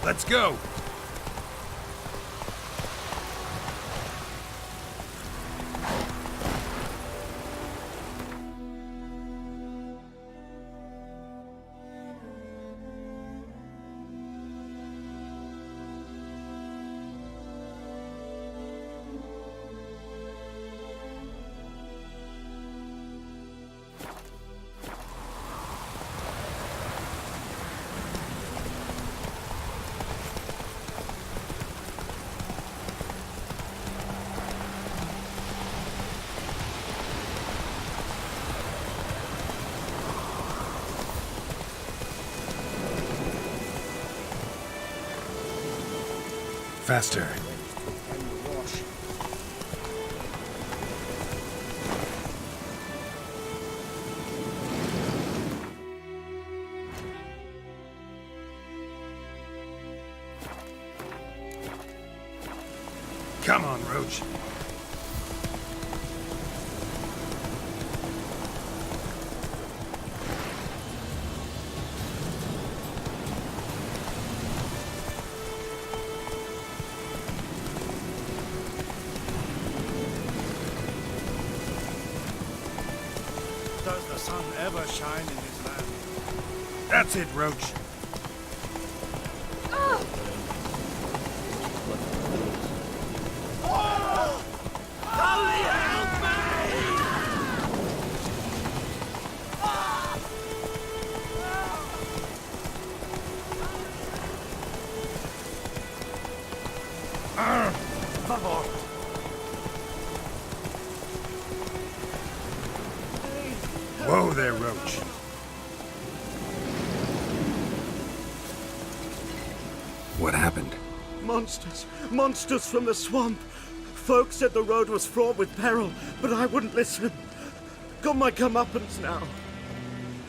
Let's go! Faster. Come on, Roach. Does the sun ever shine in his land? That's it, Roach. Whoa there, Roach. What happened? Monsters! Monsters from the swamp! Folk said the road was fraught with peril, but I wouldn't listen. Got my comeuppance now.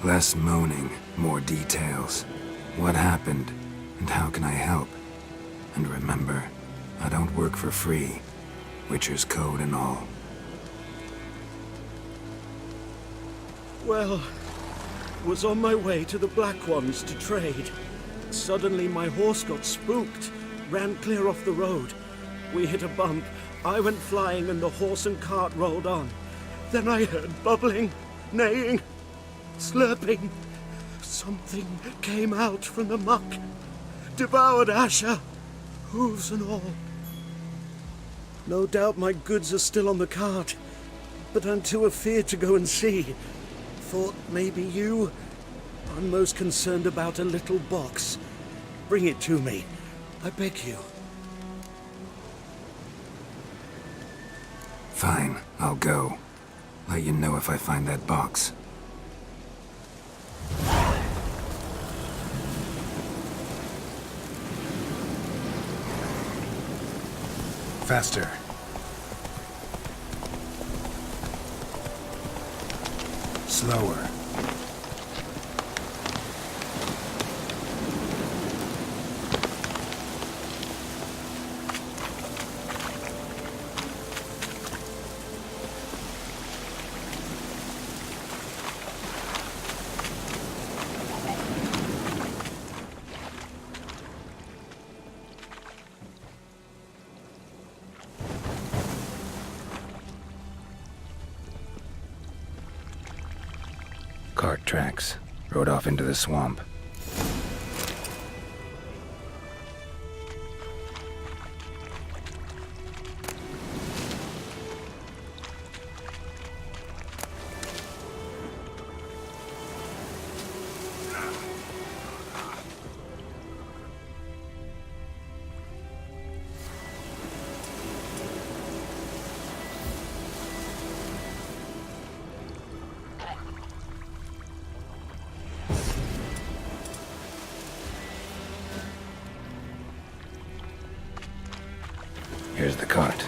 Less moaning, more details. What happened, and how can I help? And remember, I don't work for free. Witcher's code and all. Well, was on my way to the Black Ones to trade. Suddenly my horse got spooked, ran clear off the road. We hit a bump, I went flying and the horse and cart rolled on. Then I heard bubbling, neighing, slurping. Something came out from the muck, devoured Asher, hooves and all. No doubt my goods are still on the cart, but I'm too afeard to go and see. Thought maybe you... I'm most concerned about a little box. Bring it to me, I beg you. Fine, I'll go. Let you know if I find that box. Faster. Slower. Cart tracks. Rode off into the swamp. Here's the cart.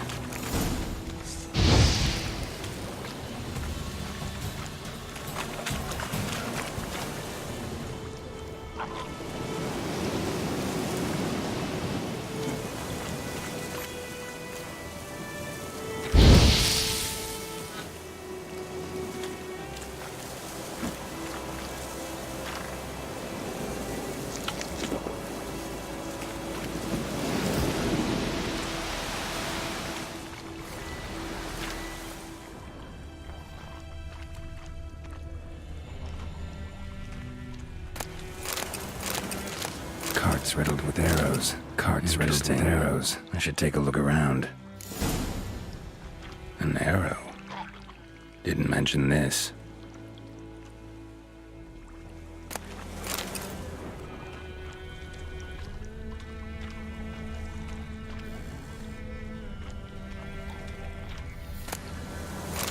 Carts riddled with arrows. Carts riddled with arrows. I should take a look around. An arrow. Didn't mention this.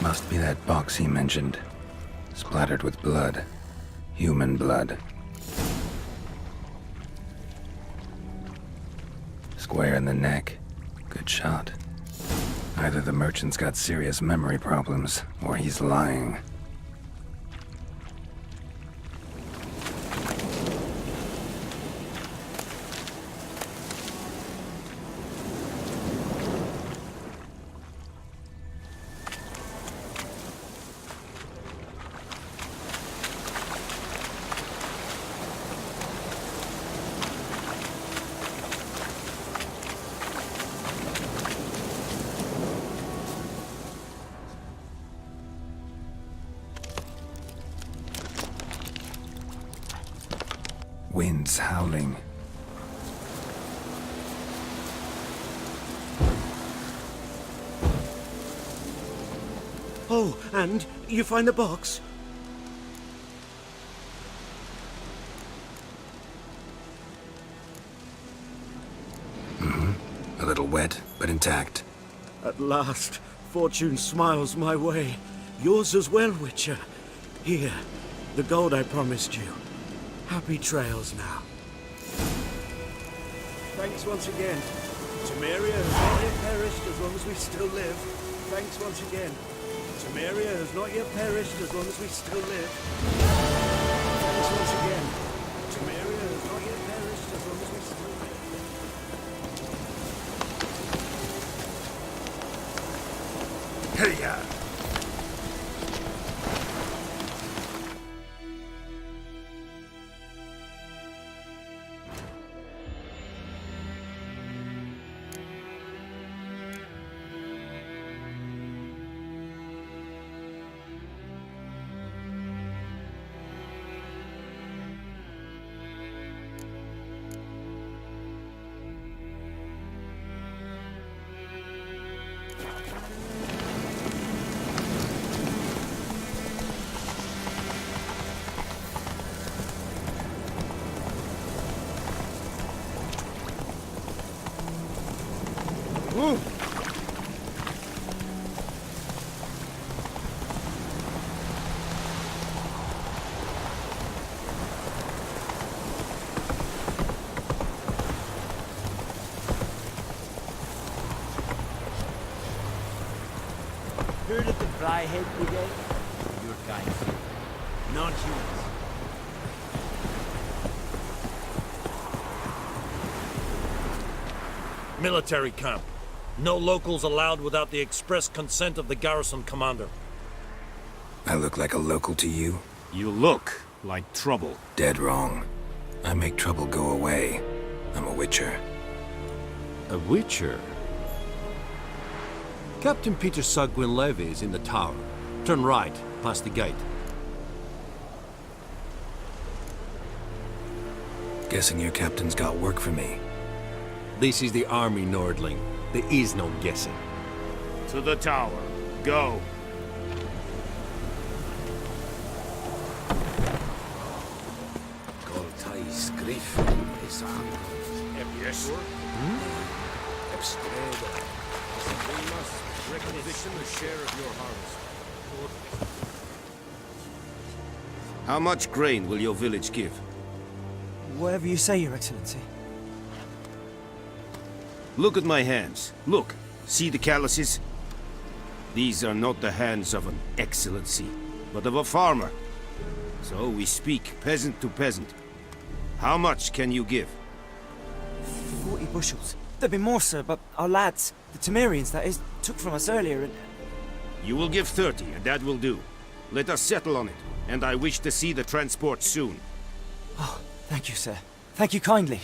Must be that box he mentioned. Splattered with blood. Human blood. Square in the neck. Good shot. Either the merchant's got serious memory problems, or he's lying. Winds howling. Oh, and you find the box? A little wet, but intact. At last, fortune smiles my way. Yours as well, Witcher. Here, the gold I promised you. Happy trails now. Thanks once again. Temeria has not yet perished as long as we still live. Thanks once again. Temeria has not yet perished as long as we still live. Thanks once again. Temeria has not yet perished as long as we still live. Hey-ya! Heard of the Fryhead Brigade? Your kind. Non-humans. Military camp. No locals allowed without the express consent of the garrison commander. I look like a local to you? You look like trouble. Dead wrong. I make trouble go away. I'm a witcher. A witcher? Captain Peter Saar Gwynleve is in the tower. Turn right, past the gate. Guessing your captain's got work for me. This is the army, Nordling. There is no guessing. To the tower. Go. Goltais Griffin is on. Yes. We must requisition a share of your harvest. How much grain will your village give? Whatever you say, Your Excellency. Look at my hands. Look. See the calluses? These are not the hands of an excellency, but of a farmer. So we speak peasant to peasant. How much can you give? 40 bushels. There'd be more, sir, but our lads, the Temerians, that is, took from us earlier and... You will give 30, and that will do. Let us settle on it, and I wish to see the transport soon. Oh, thank you, sir. Thank you kindly.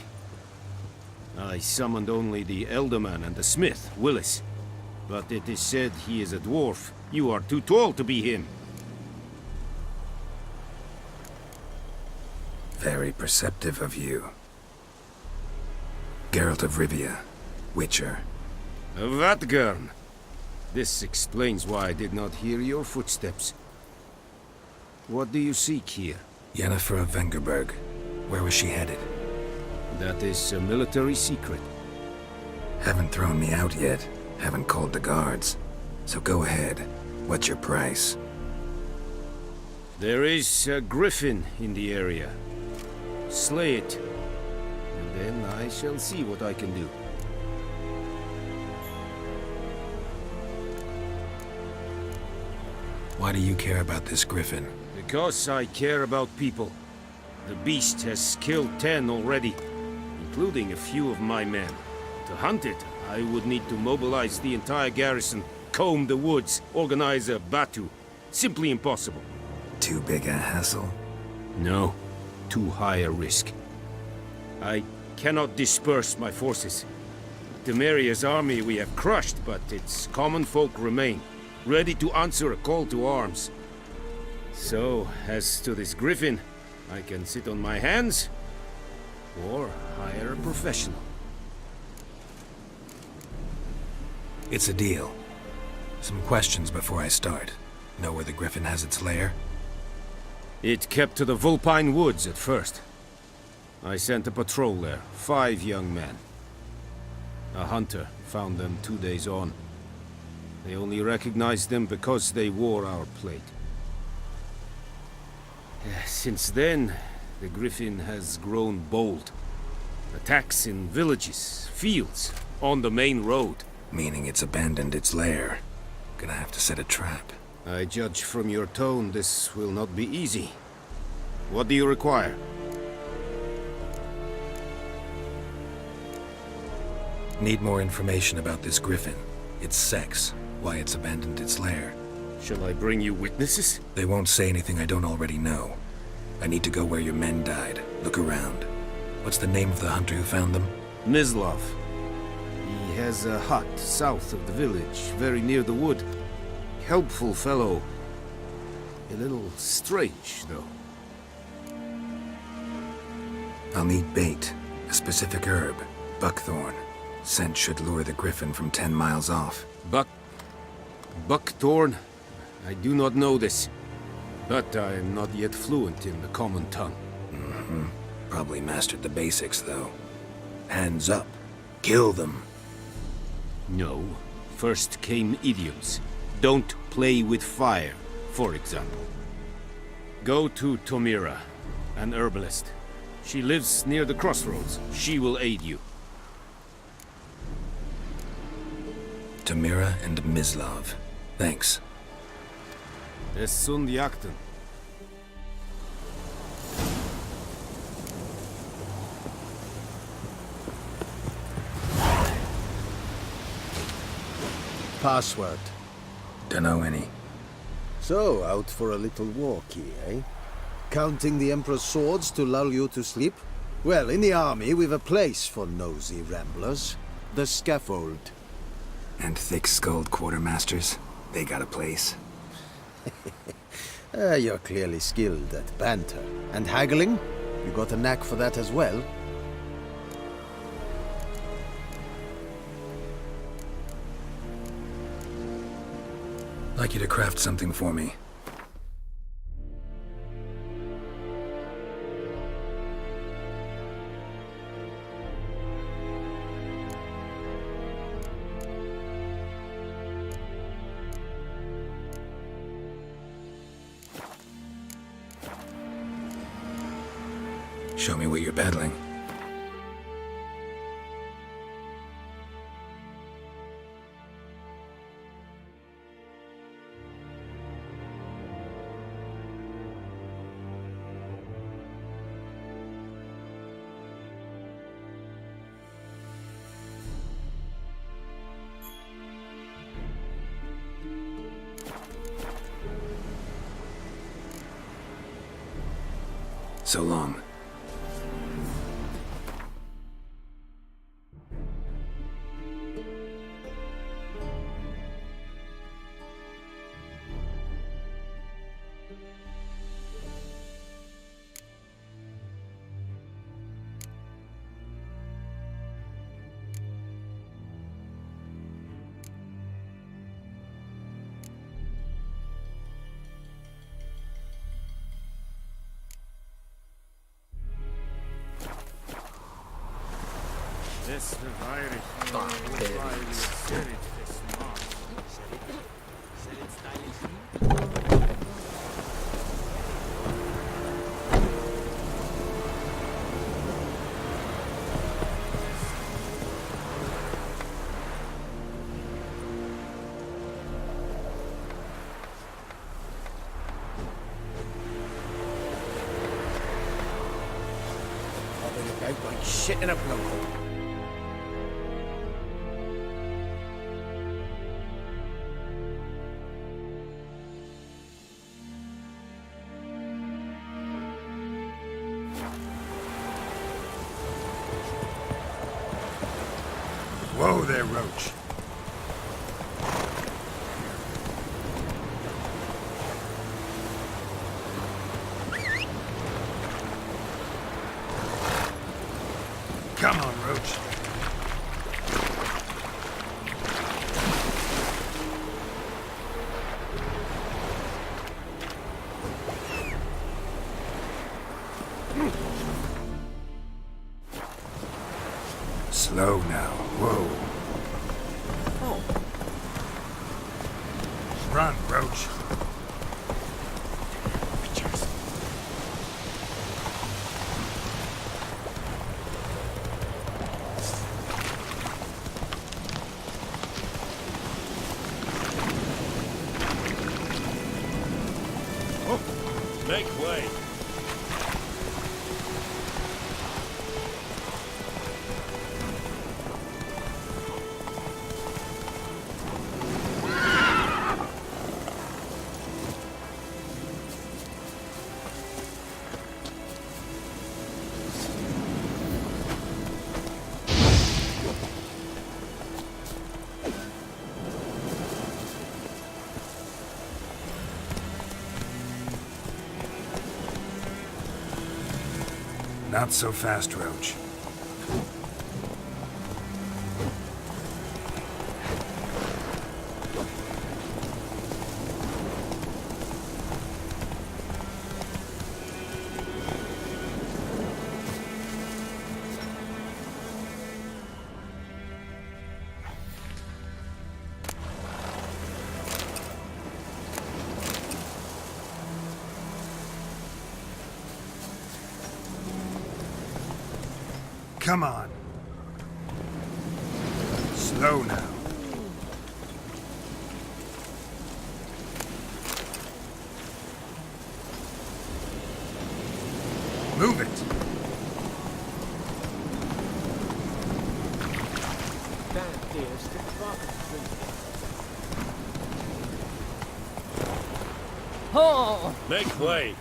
I summoned only the Elderman and the smith, Willis. But it is said he is a dwarf. You are too tall to be him. Very perceptive of you. Geralt of Rivia, Witcher. Vatgern. This explains why I did not hear your footsteps. What do you seek here? Yennefer of Vengerberg. Where was she headed? That is a military secret. Haven't thrown me out yet. Haven't called the guards. So go ahead. What's your price? There is a griffin in the area. Slay it. And then I shall see what I can do. Why do you care about this griffin? Because I care about people. The beast has killed 10 already, including a few of my men. To hunt it, I would need to mobilize the entire garrison, comb the woods, organize a batu. Simply impossible. Too big a hassle? No. Too high a risk. I cannot disperse my forces. Temeria's army we have crushed, but its common folk remain, ready to answer a call to arms. So, as to this griffin, I can sit on my hands, or hire a professional. It's a deal. Some questions before I start. Know where the griffin has its lair? It kept to the Vulpine Woods at first. I sent a patrol there, 5 young men. A hunter found them 2 days on. They only recognized them because they wore our plate. Since then, the griffin has grown bold. Attacks in villages, fields, on the main road. Meaning it's abandoned its lair. Gonna have to set a trap. I judge from your tone this will not be easy. What do you require? Need more information about this griffin. Its sex, why it's abandoned its lair. Shall I bring you witnesses? They won't say anything I don't already know. I need to go where your men died. Look around. What's the name of the hunter who found them? Mislav. He has a hut south of the village, very near the wood. Helpful fellow. A little strange, though. I'll need bait. A specific herb. Buckthorn. Scent should lure the griffin from 10 miles off. Buckthorn? I do not know this. But I am not yet fluent in the common tongue. Mm-hmm. Probably mastered the basics, though. Hands up. Kill them. No. First came idioms. Don't play with fire, for example. Go to Tomira, an herbalist. She lives near the crossroads. She will aid you. Tomira and Mislav. Thanks. Es sunt jakten. Password. Dunno any. So, out for a little walkie, eh? Counting the Emperor's swords to lull you to sleep? Well, in the army, we've a place for nosy ramblers. The scaffold. And thick-skulled quartermasters. They got a place. You're clearly skilled at banter. And haggling? You got a knack for that as well? Like you to craft something for me. Show me what you're peddling. So long. Out like shit in a blowhole. Whoa there, Roach. Come on, Roach. Slow now. Whoa. Oh. Run, Roach. Make way. Not so fast, Roach. Come on. Slow now. Move it. That is the Oh! Make way.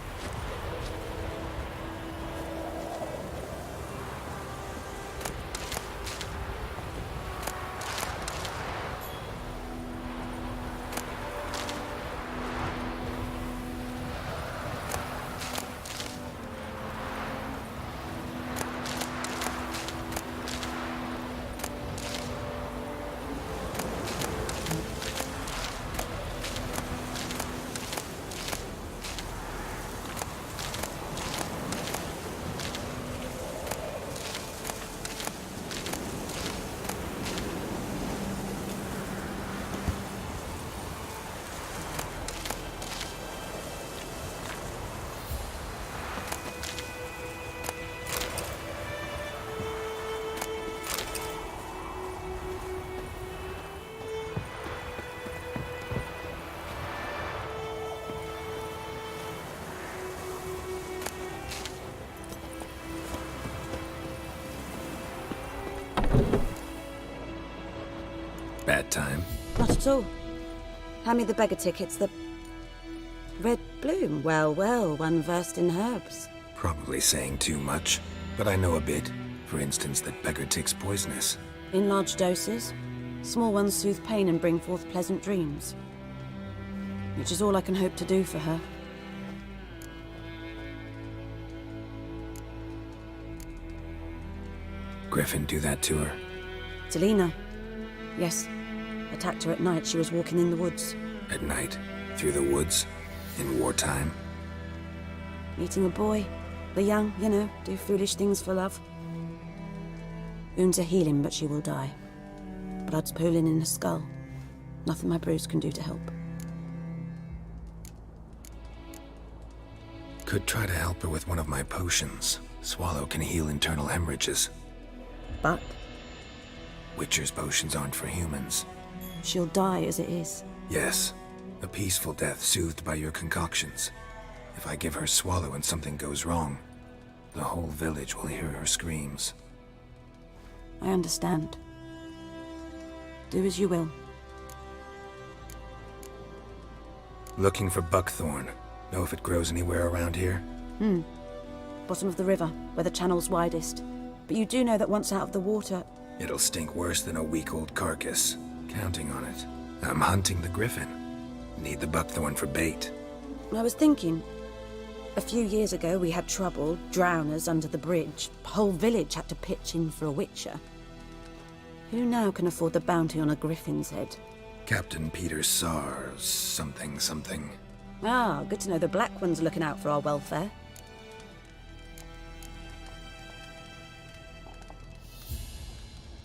Bad time. Not at all. Hand me the beggar tickets, the... Red bloom. Well, well, one versed in herbs. Probably saying too much, but I know a bit. For instance, that beggar tick's poisonous. In large doses. Small ones soothe pain and bring forth pleasant dreams. Which is all I can hope to do for her. Griffin do that to her? Selena. Yes. Attacked her at night. She was walking in the woods. At night? Through the woods? In wartime? Meeting a boy. The young, you know, do foolish things for love. Wounds are healing, but she will die. Blood's pooling in her skull. Nothing my brews can do to help. Could try to help her with one of my potions. Swallow can heal internal hemorrhages. But? Witcher's potions aren't for humans. She'll die as it is. Yes. A peaceful death soothed by your concoctions. If I give her Swallow and something goes wrong, the whole village will hear her screams. I understand. Do as you will. Looking for buckthorn. Know if it grows anywhere around here? Bottom of the river, where the channel's widest. But you do know that once out of the water... It'll stink worse than a week-old carcass. Counting on it. I'm hunting the griffin. Need the buckthorn for bait. I was thinking... A few years ago we had trouble, drowners under the bridge. The whole village had to pitch in for a witcher. Who now can afford the bounty on a griffin's head? Captain Peter Sar... something. Ah, good to know the Black One's looking out for our welfare.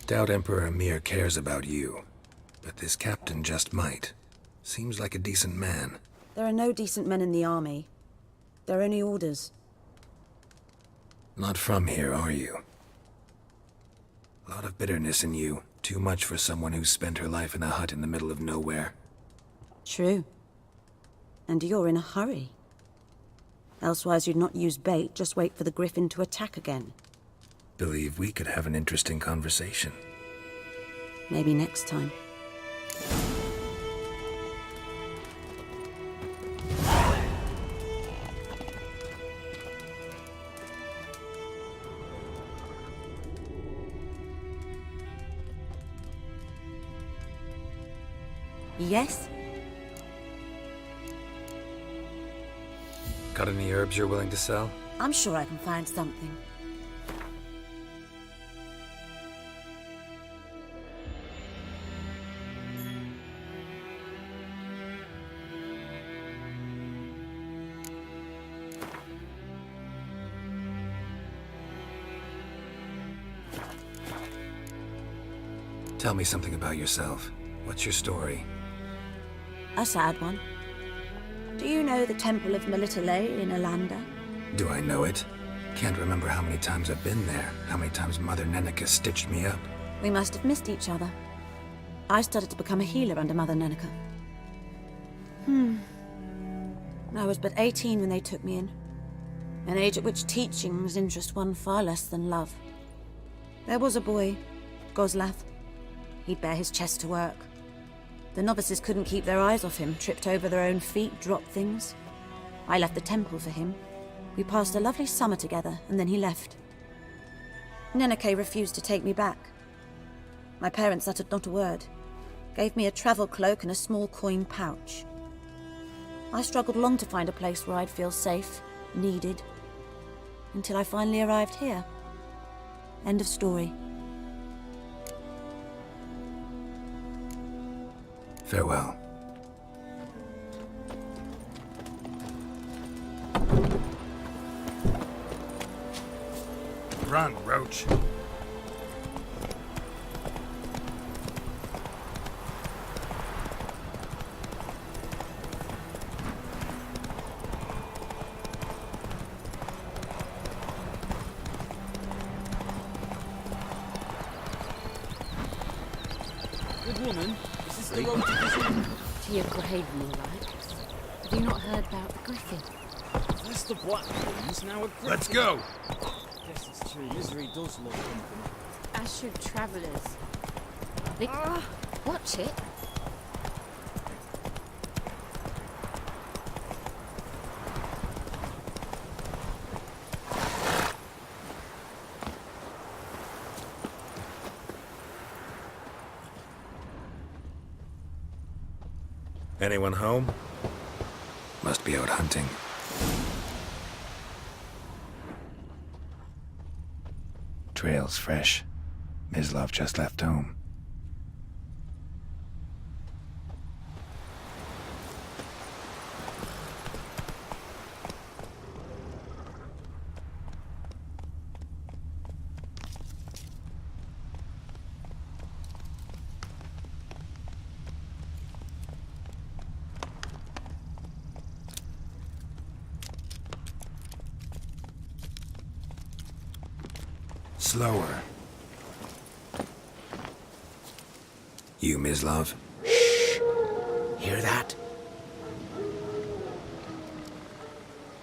Doubt Emperor Emhyr cares about you. But this captain just might. Seems like a decent man. There are no decent men in the army. They're only orders. Not from here, are you? A lot of bitterness in you. Too much for someone who's spent her life in a hut in the middle of nowhere. True. And you're in a hurry. Elsewise you'd not use bait, just wait for the griffin to attack again. Believe we could have an interesting conversation. Maybe next time. Yes? Got any herbs you're willing to sell? I'm sure I can find something. Tell me something about yourself. What's your story? A sad one. Do you know the Temple of Melitele in Alanda? Do I know it? Can't remember how many times I've been there, how many times Mother Neneka stitched me up. We must have missed each other. I started to become a healer under Mother Neneka. I was but 18 when they took me in. An age at which teachings interest one far less than love. There was a boy, Goslav. He'd bare his chest to work. The novices couldn't keep their eyes off him, tripped over their own feet, dropped things. I left the temple for him. We passed a lovely summer together, and then he left. Neneke refused to take me back. My parents uttered not a word, gave me a travel cloak and a small coin pouch. I struggled long to find a place where I'd feel safe, needed, until I finally arrived here. End of story. Farewell. Run, Roach. Good woman, is this the road to Vision? To your grave, more like. Have you not heard about the griffin? That's the black ones, now a griffin. Let's go! Guess it's true, misery does love company. As should travellers. Watch it. Anyone home? Must be out hunting. Trail's fresh. Mislav just left home. Slower. You, Mislav? Hear that?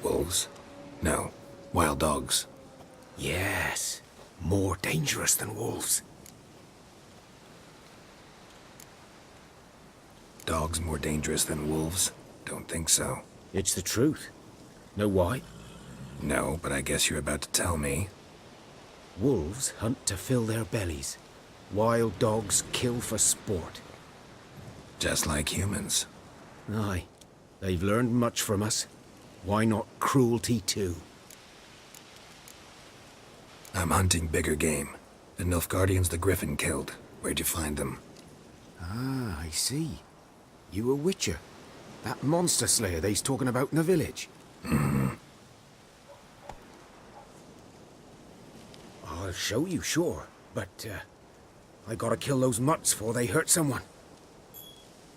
Wolves? No. Wild dogs. Yes. More dangerous than wolves. Dogs more dangerous than wolves? Don't think so. It's the truth. Know why? No, but I guess you're about to tell me. Wolves hunt to fill their bellies. Wild dogs kill for sport. Just like humans. Aye. They've learned much from us. Why not cruelty too? I'm hunting bigger game. The Nilfgaardians the Griffin killed. Where'd you find them? Ah, I see. You a witcher. That monster slayer they's talking about in the village. I'll show you, sure. But, I gotta kill those mutts before they hurt someone.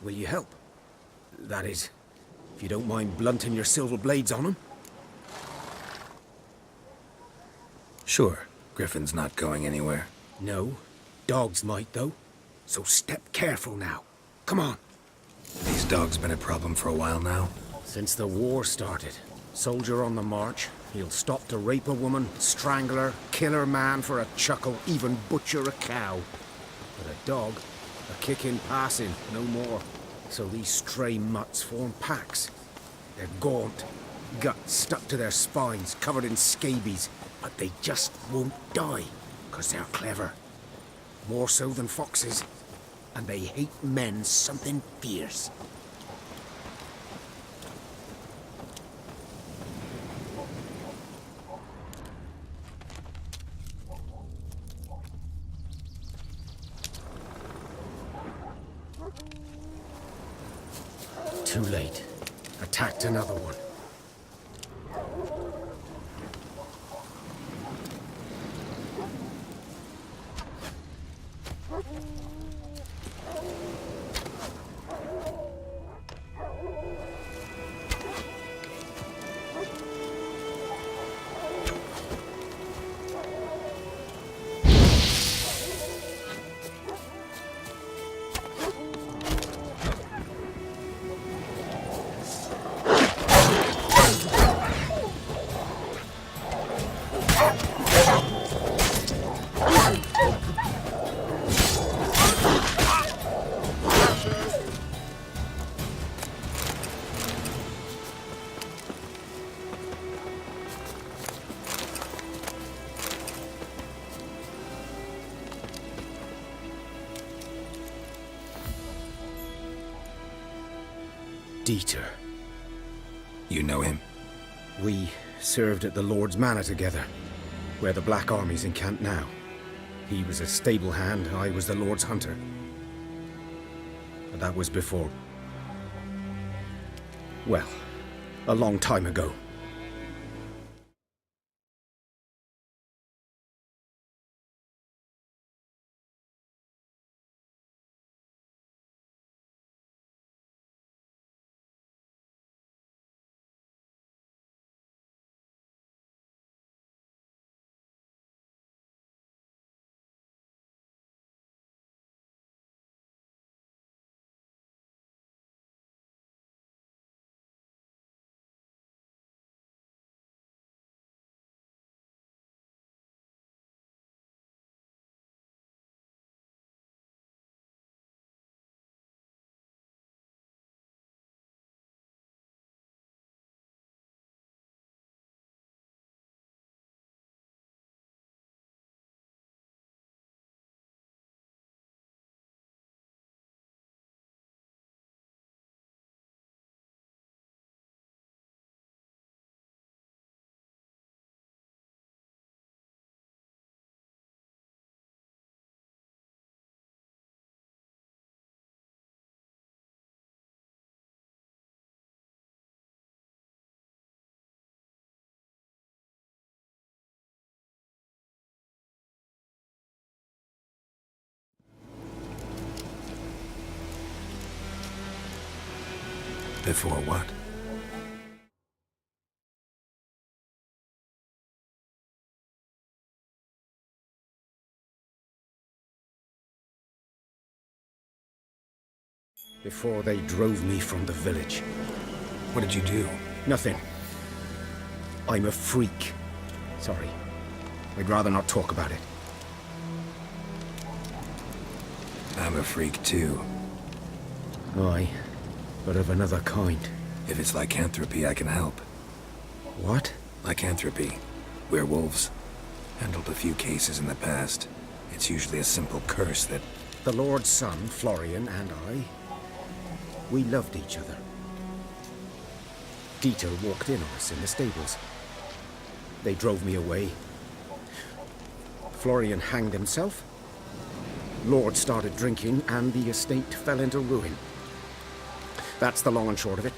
Will you help? That is, if you don't mind blunting your silver blades on them. Sure. Griffin's not going anywhere. No. Dogs might, though. So step careful now. Come on. These dogs been a problem for a while now? Since the war started. Soldier on the march. He'll stop to rape a woman, strangle her, kill her man for a chuckle, even butcher a cow. But a dog, a kick in passing, no more. So these stray mutts form packs. They're gaunt, guts stuck to their spines, covered in scabies, but they just won't die, 'cause they're clever. More so than foxes. And they hate men something fierce. Too late. Attacked another one. Dieter. You know him? We served at the Lord's Manor together, where the Black Army's encamped now. He was a stable hand, I was the Lord's hunter. But that was before... well, a long time ago. Before what? Before they drove me from the village. What did you do? Nothing. I'm a freak. Sorry. I'd rather not talk about it. I'm a freak too. Aye, but of another kind. If it's lycanthropy, I can help. What? Lycanthropy. Werewolves. Handled a few cases in the past. It's usually a simple curse that... The Lord's son, Florian, and I, we loved each other. Dieter walked in on us in the stables. They drove me away. Florian hanged himself. Lord started drinking, and the estate fell into ruin. That's the long and short of it.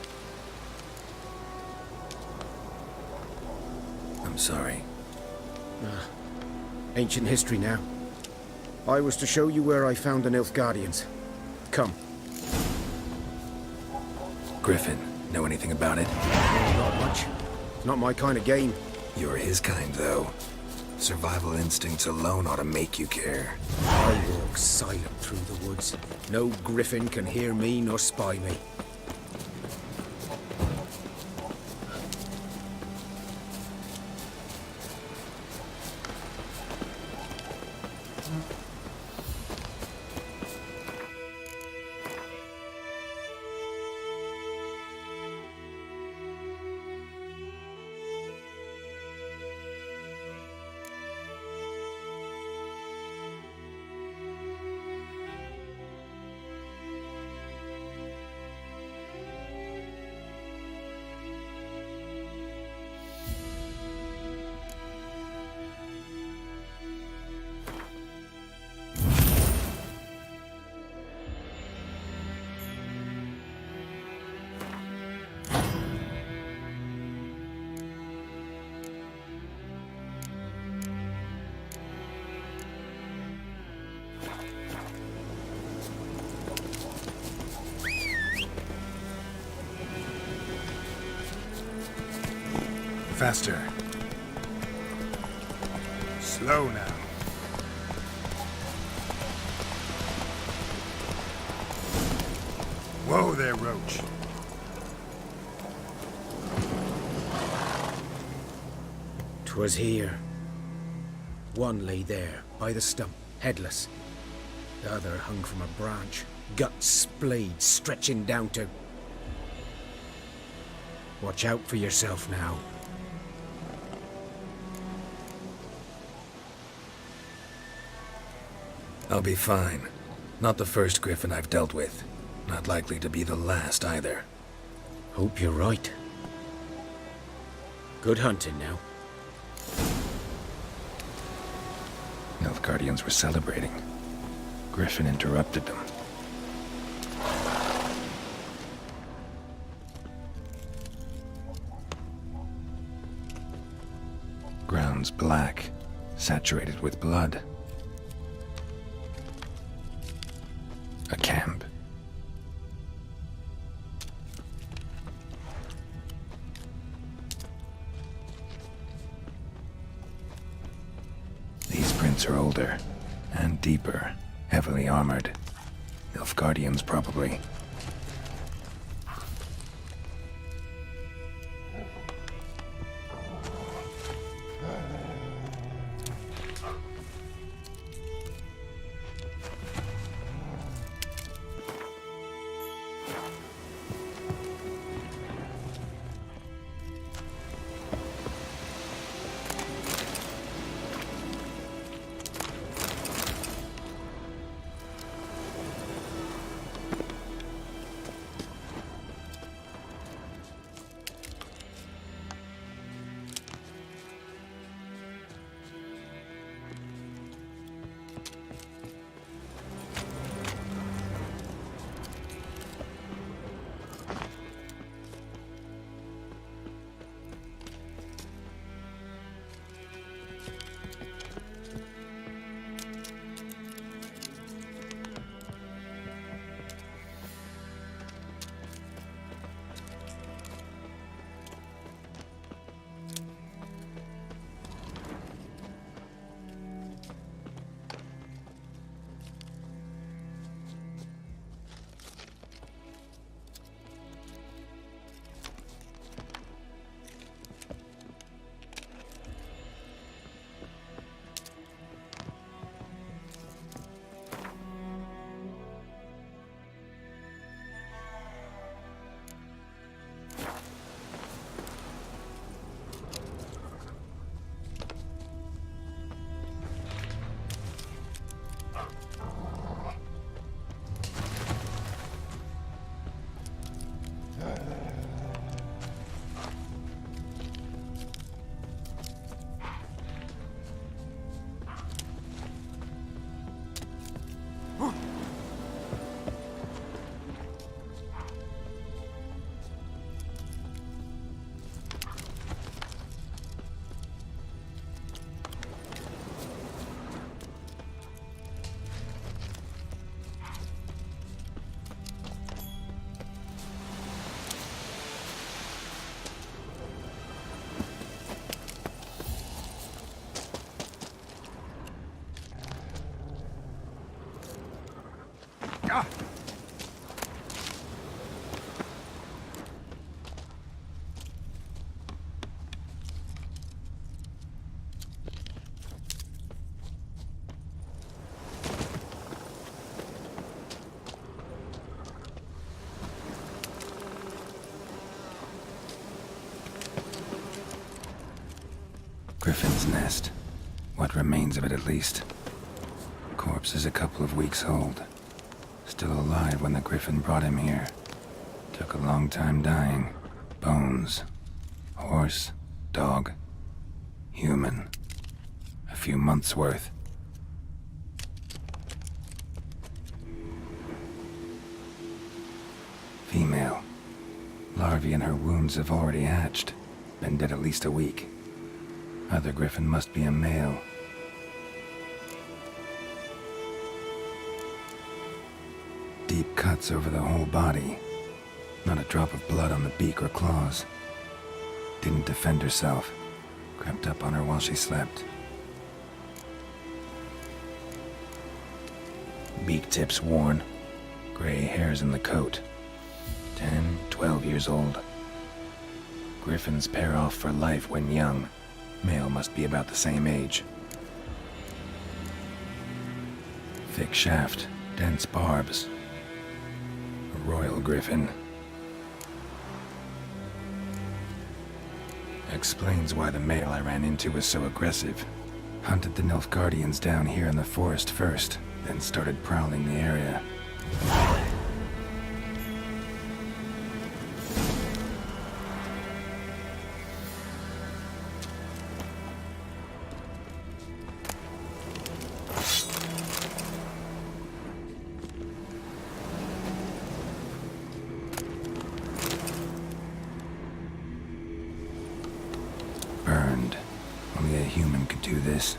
I'm sorry. Ancient history now. I was to show you where I found the Nilfgaardians. Come. Griffin, know anything about it? Not much. It's not my kind of game. You're his kind, though. Survival instincts alone ought to make you care. I walk silent through the woods. No griffin can hear me nor spy me. faster. Slow now. Whoa there, Roach. "'Twas here. One lay there, by the stump, headless. The other hung from a branch, guts splayed, stretching down to... Watch out for yourself now." I'll be fine. Not the first griffin I've dealt with. Not likely to be the last either. Hope you're right. Good hunting now. Nilfgaardians were celebrating. Griffin interrupted them. Ground's black, saturated with blood. A camp. These prints are older and deeper, heavily armored. Nilfgaardians, probably. Griffin's nest. What remains of it, at least. Corpse is a couple of weeks old. Still alive when the Griffin brought him here. Took a long time dying. Bones. Horse. Dog. Human. A few months' worth. Female. Larvae in her wounds have already hatched. Been dead at least a week. Other Griffin must be a male. Deep cuts over the whole body. Not a drop of blood on the beak or claws. Didn't defend herself. Crept up on her while she slept. Beak tips worn. Gray hairs in the coat. 10, 12 years old. Griffins pair off for life when young. Male must be about the same age. Thick shaft, dense barbs. A royal griffin. Explains why the male I ran into was so aggressive. Hunted the Nilfgaardians down here in the forest first, then started prowling the area. Burned. Only a human could do this.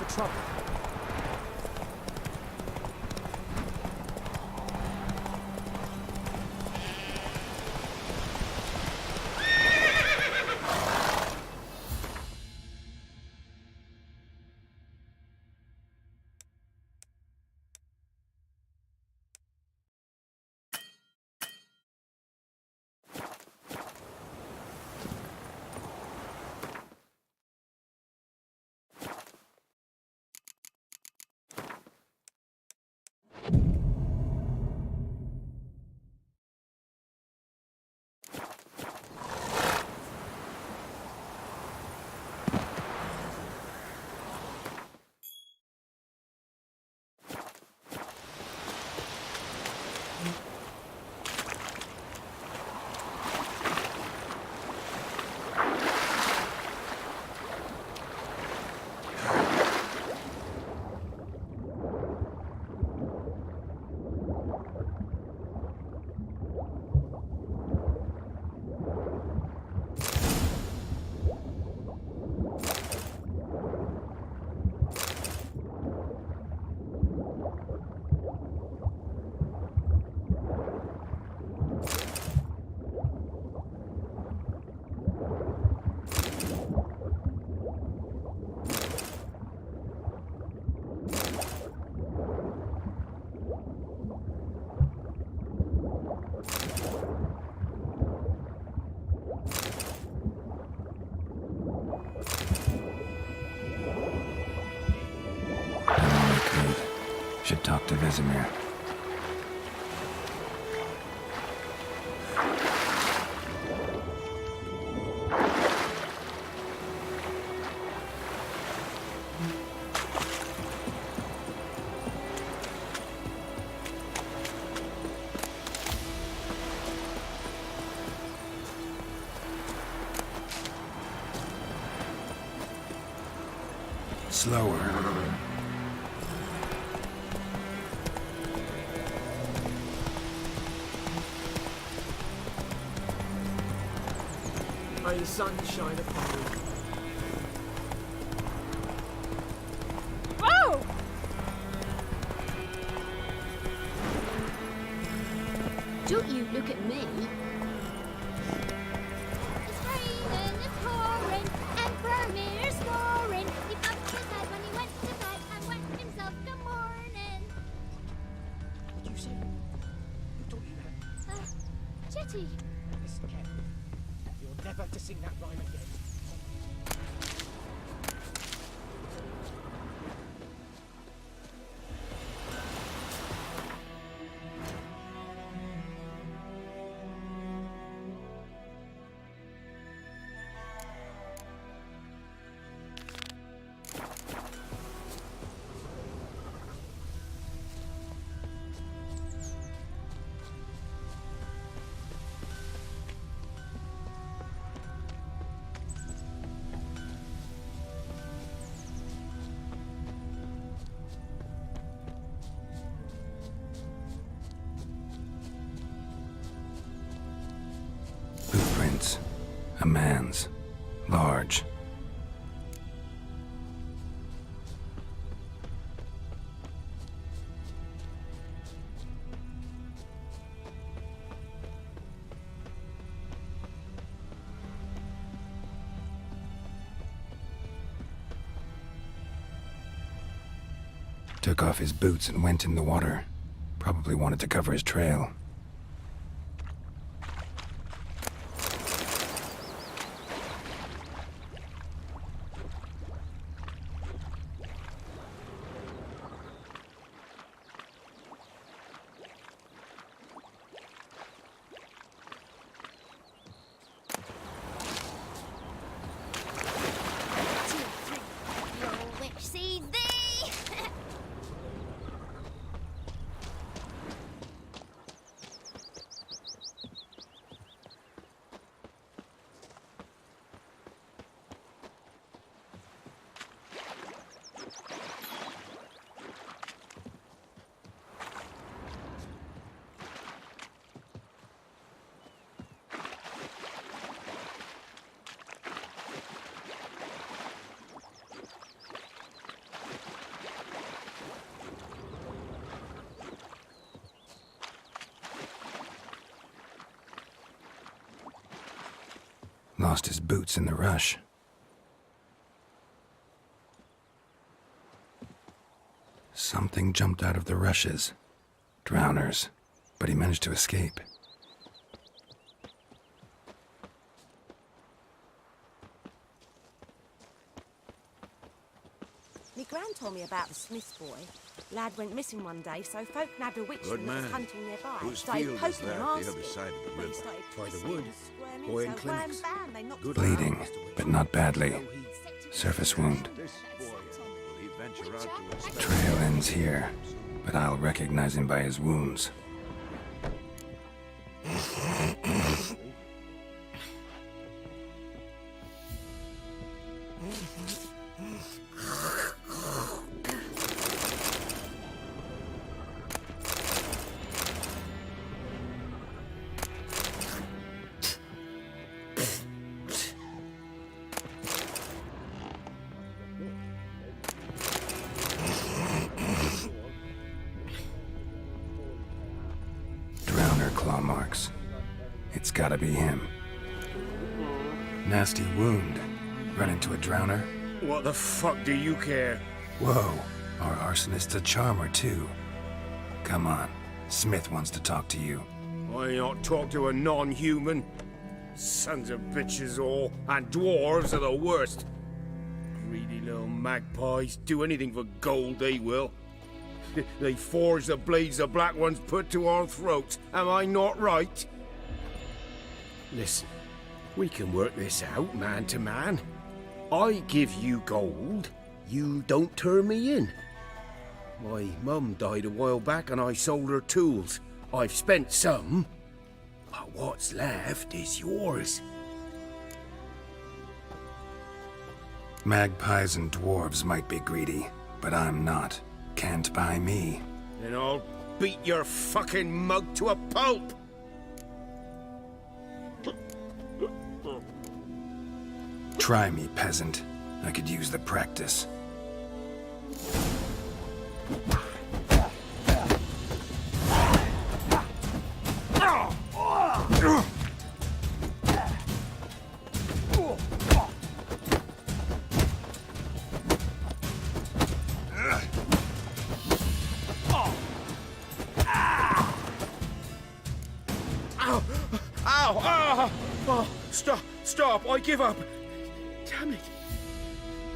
Trouble. Should talk to Vesemir. Slower. May the sun shine upon you. Whoa! Don't you look at me. It's raining, it's pouring, Emperor Mir's snoring. He bumped his head when he went to bed and wet himself good morning. What you say? Who taught you that? Jetty. Listen carefully. You're never to sing that rhyme again. A man's. Large. Took off his boots and went in the water. Probably wanted to cover his trail. Which sees thee? Lost his boots in the rush. Something jumped out of the rushes. Drowners. But he managed to escape. Me gran told me about the Smith's boy. Lad went missing one day, so folk nabbed a witchman Good that was man. hunting nearby. Whose Started field is poking that him, at the asking. other side of the When he river? started By the twisting wood. and squirming, Boy in so wham, clinics. bam, they knocked Good him out. Bleeding, but not badly. Surface wound. Trail ends here, but I'll recognize him by his wounds. Drowner claw marks. It's gotta be him. Nasty wound. Run into a drowner? What the fuck do you care? Whoa, our arsonist's a charmer too. Come on, Smith wants to talk to you. I not talk to a non-human. Sons of bitches all, and dwarves are the worst. Greedy little magpies, do anything for gold, they will. They forge the blades the Black Ones put to our throats. Am I not right? Listen, we can work this out man to man. I give you gold, you don't turn me in. My mum died a while back and I sold her tools. I've spent some, but what's left is yours. Magpies and dwarves might be greedy, but I'm not. Can't buy me. Then I'll beat your fucking mug to a pulp! Try me, peasant. I could use the practice. Ow! Ow! Ah! Oh, stop! Stop! I give up! Damn it!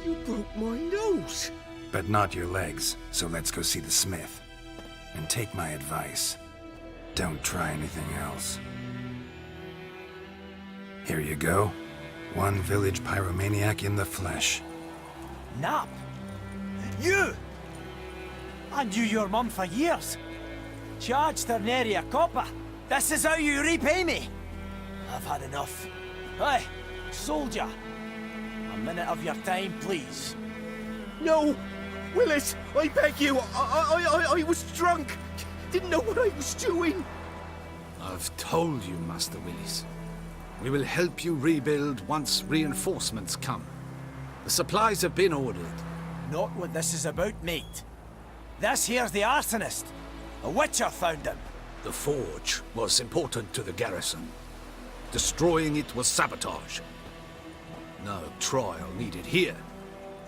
You broke my nose! But not your legs, so let's go see the smith. And take my advice. Don't try anything else. Here you go. One village pyromaniac in the flesh. Nap? You? I knew your mum for years. Charged her nary a copper. This is how you repay me. I've had enough. Hey, soldier. A minute of your time, please. No! Willis, I beg you! I was drunk! Didn't know what I was doing! I've told you, Master Willis. We will help you rebuild once reinforcements come. The supplies have been ordered. Not what this is about, mate. This here's the arsonist. A witcher found him. The forge was important to the garrison. Destroying it was sabotage. No trial needed here.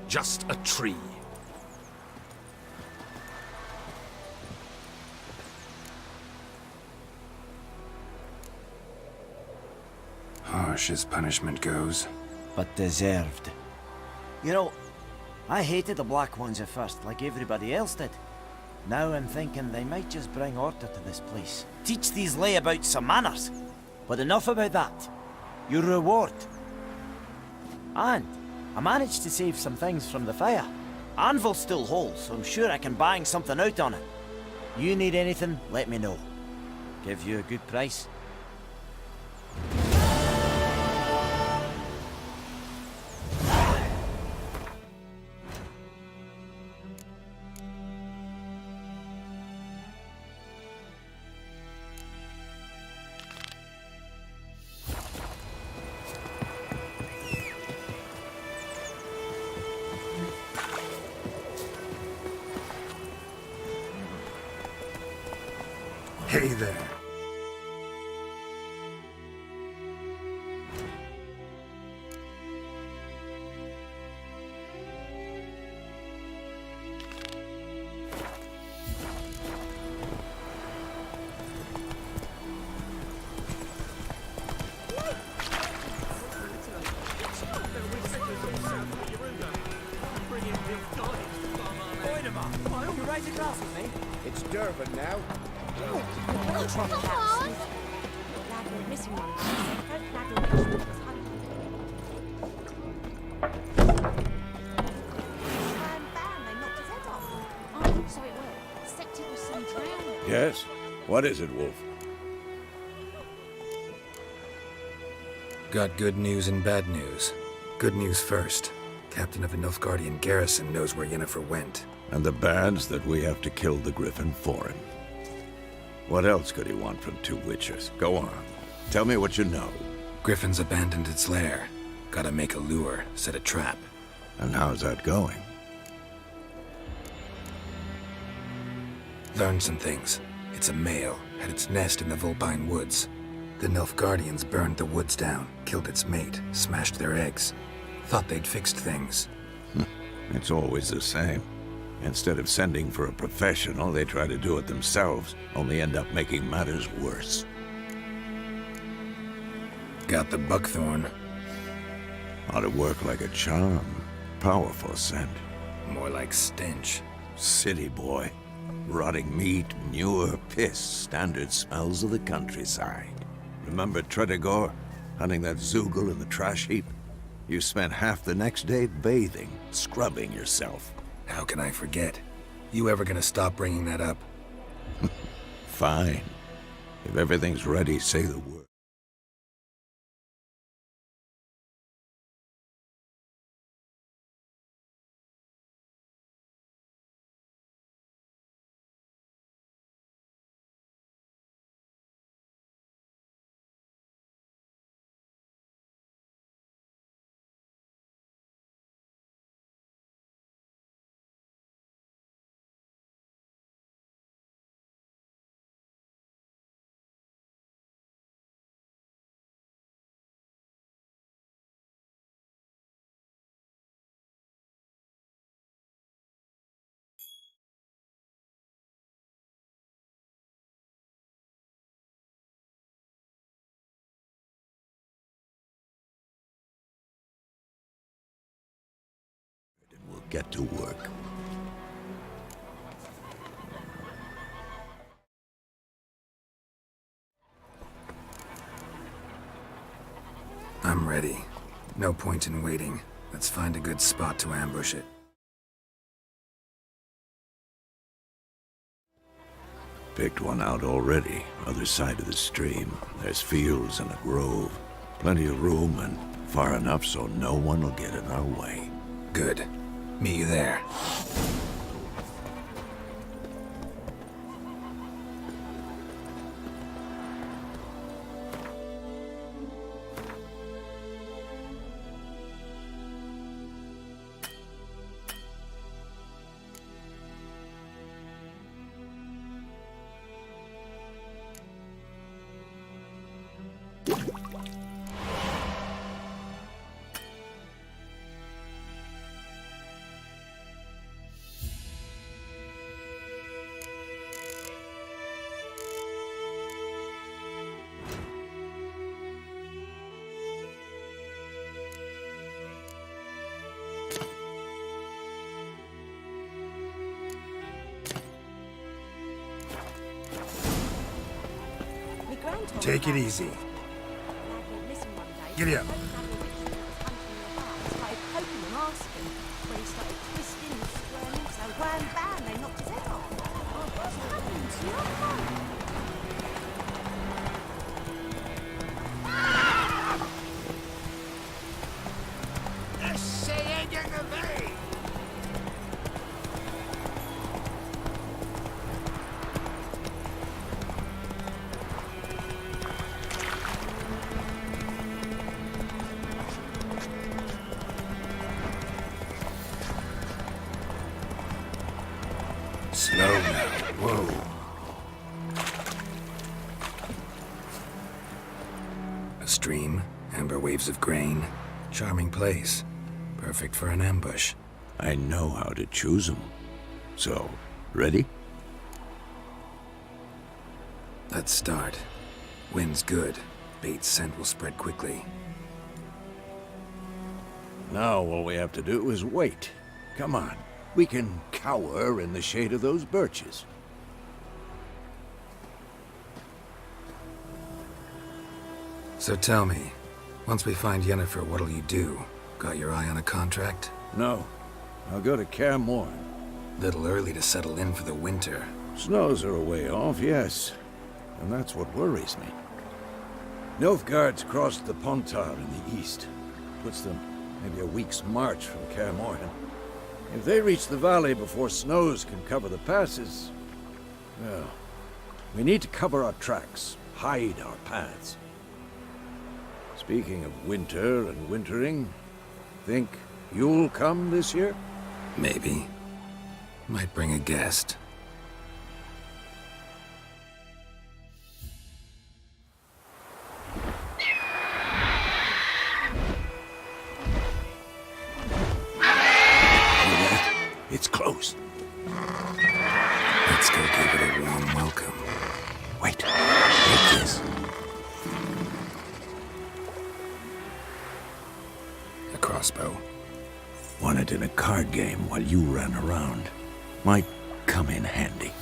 Just a tree. Harsh as punishment goes. But deserved. You know, I hated the Black Ones at first, like everybody else did. Now I'm thinking they might just bring order to this place. Teach these layabouts some manners. But enough about that. Your reward. And I managed to save some things from the fire. Anvil's still whole, so I'm sure I can bang something out on it. You need anything, let me know. Give you a good price. Hey there. It's Durban now. Come on! Oh, so it worked. Except it was some drowning. Yes? What is it, Wolf? Got good news and bad news. Good news first. Captain of the Nilfgaardian garrison knows where Yennefer went. And the bad's that we have to kill the Griffin for him. What else could he want from two witchers? Go on. Tell me what you know. Griffin's abandoned its lair. Gotta make a lure, set a trap. And how's that going? Learned some things. It's a male, had its nest in the Vulpine Woods. The Nilfgaardians burned the woods down, killed its mate, smashed their eggs. Thought they'd fixed things. It's always the same. Instead of sending for a professional, they try to do it themselves, only end up making matters worse. Got the buckthorn. Ought to work like a charm. Powerful scent. More like stench. City boy. Rotting meat, manure, piss, standard smells of the countryside. Remember Tredegor? Hunting that Zoogle in the trash heap? You spent half the next day bathing, scrubbing yourself. How can I forget? You ever gonna stop bringing that up? Fine. If everything's ready, say the word. We'll get to work. I'm ready. No point in waiting. Let's find a good spot to ambush it. Picked one out already, other side of the stream. There's fields and a grove. Plenty of room and far enough so no one will get in our way. Good. Meet you there. Take it easy. Giddy up. Started poking him, asking. When he started twisting and squirming, so wham bam, they knocked his head off. Oh, what's happened to your phone? Slow now. Whoa. A stream, amber waves of grain. Charming place. Perfect for an ambush. I know how to choose them. So, ready? Let's start. Wind's good. Bait's scent will spread quickly. Now all we have to do is wait. Come on. We can cower in the shade of those birches. So tell me, once we find Yennefer, what'll you do? Got your eye on a contract? No. I'll go to Kaer Morhen. Little early to settle in for the winter. Snows are a way off, yes. And that's what worries me. Nilfgaard's crossed the Pontar in the east. Puts them maybe a week's march from Kaer Morhen. If they reach the valley before snows can cover the passes, well, we need to cover our tracks, hide our paths. Speaking of winter and wintering, think you'll come this year? Maybe. Might bring a guest. It's close. Let's go give it a warm welcome. Wait. Take this. A crossbow. Won it in a card game while you ran around. Might come in handy.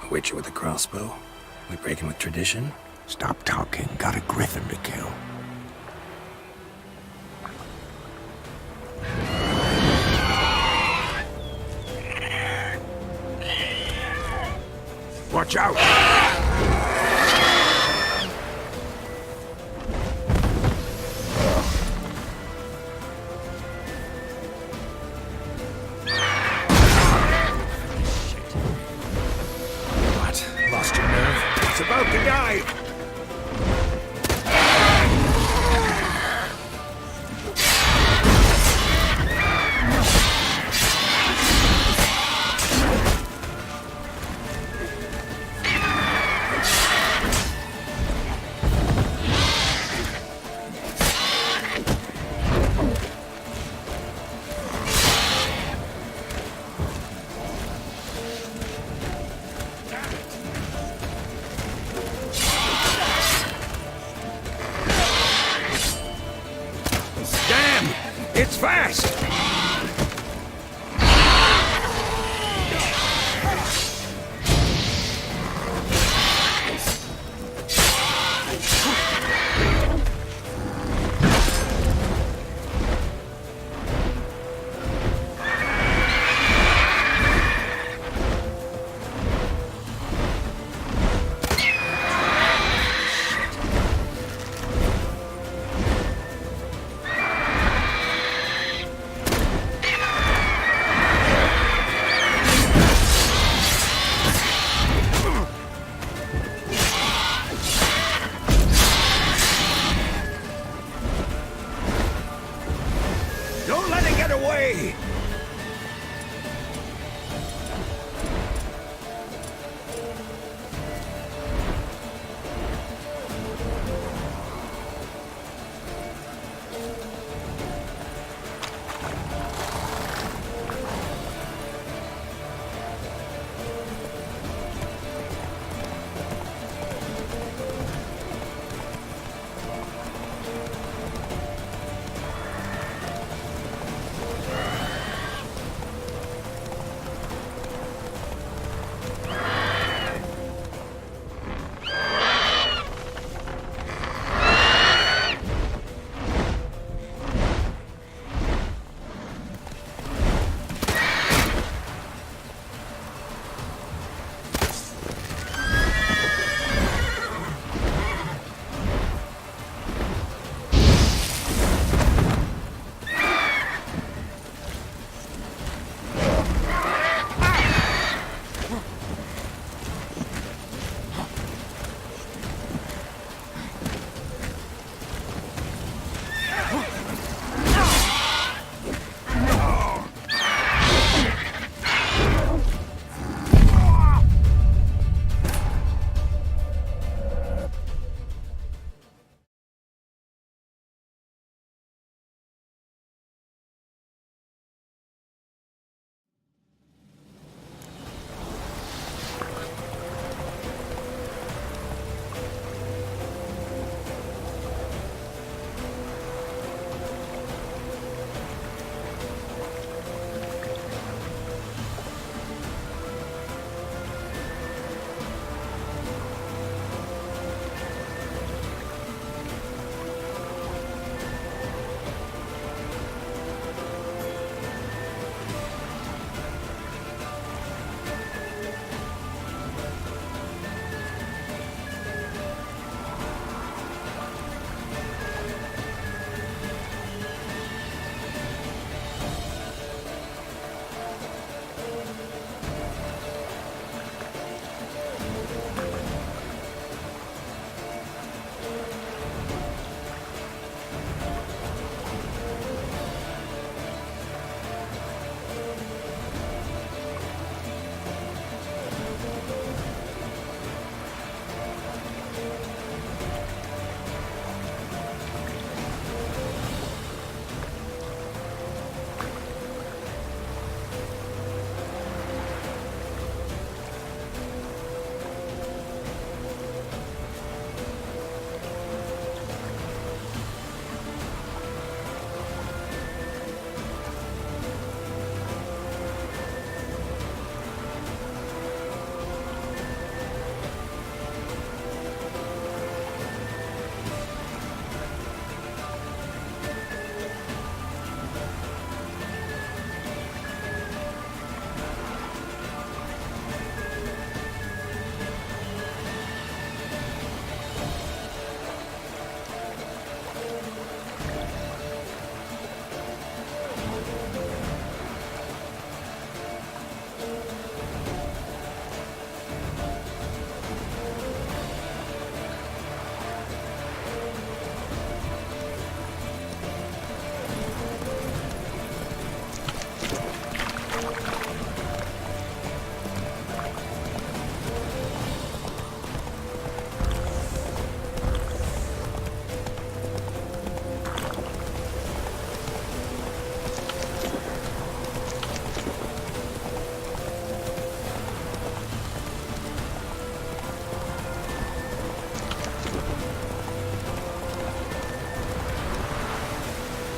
A witcher with a crossbow? We breaking with tradition? Stop talking. Got a griffin to kill. Watch out! What? Lost your nerve? It's about to die! It's fast! Don't let it get away!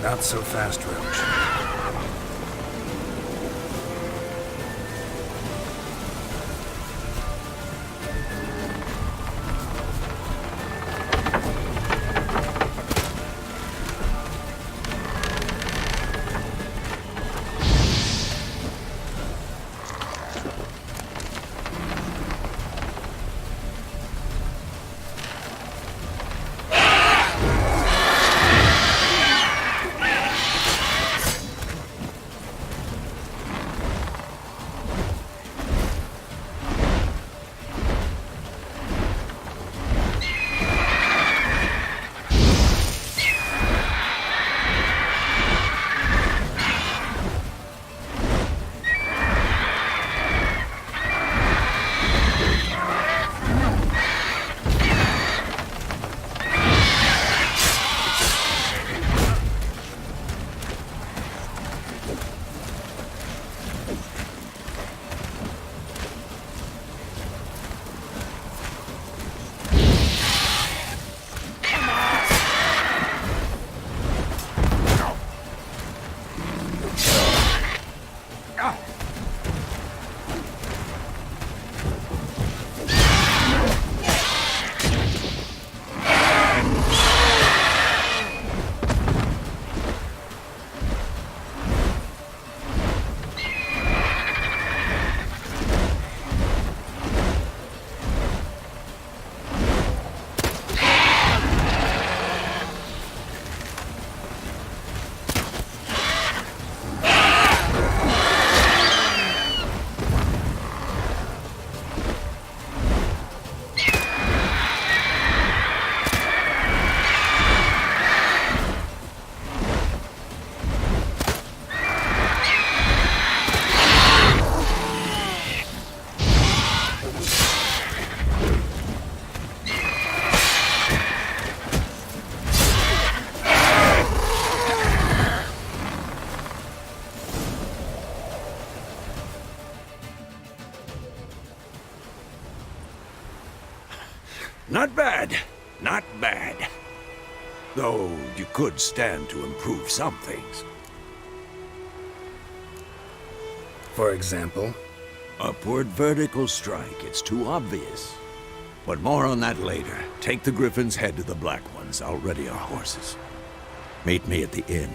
Not so fast, Roach. Not bad. Not bad. Though you could stand to improve some things. For example? Upward vertical strike. It's too obvious. But more on that later. Take the Griffin's head to the Black Ones. I'll ready our horses. Meet me at the inn.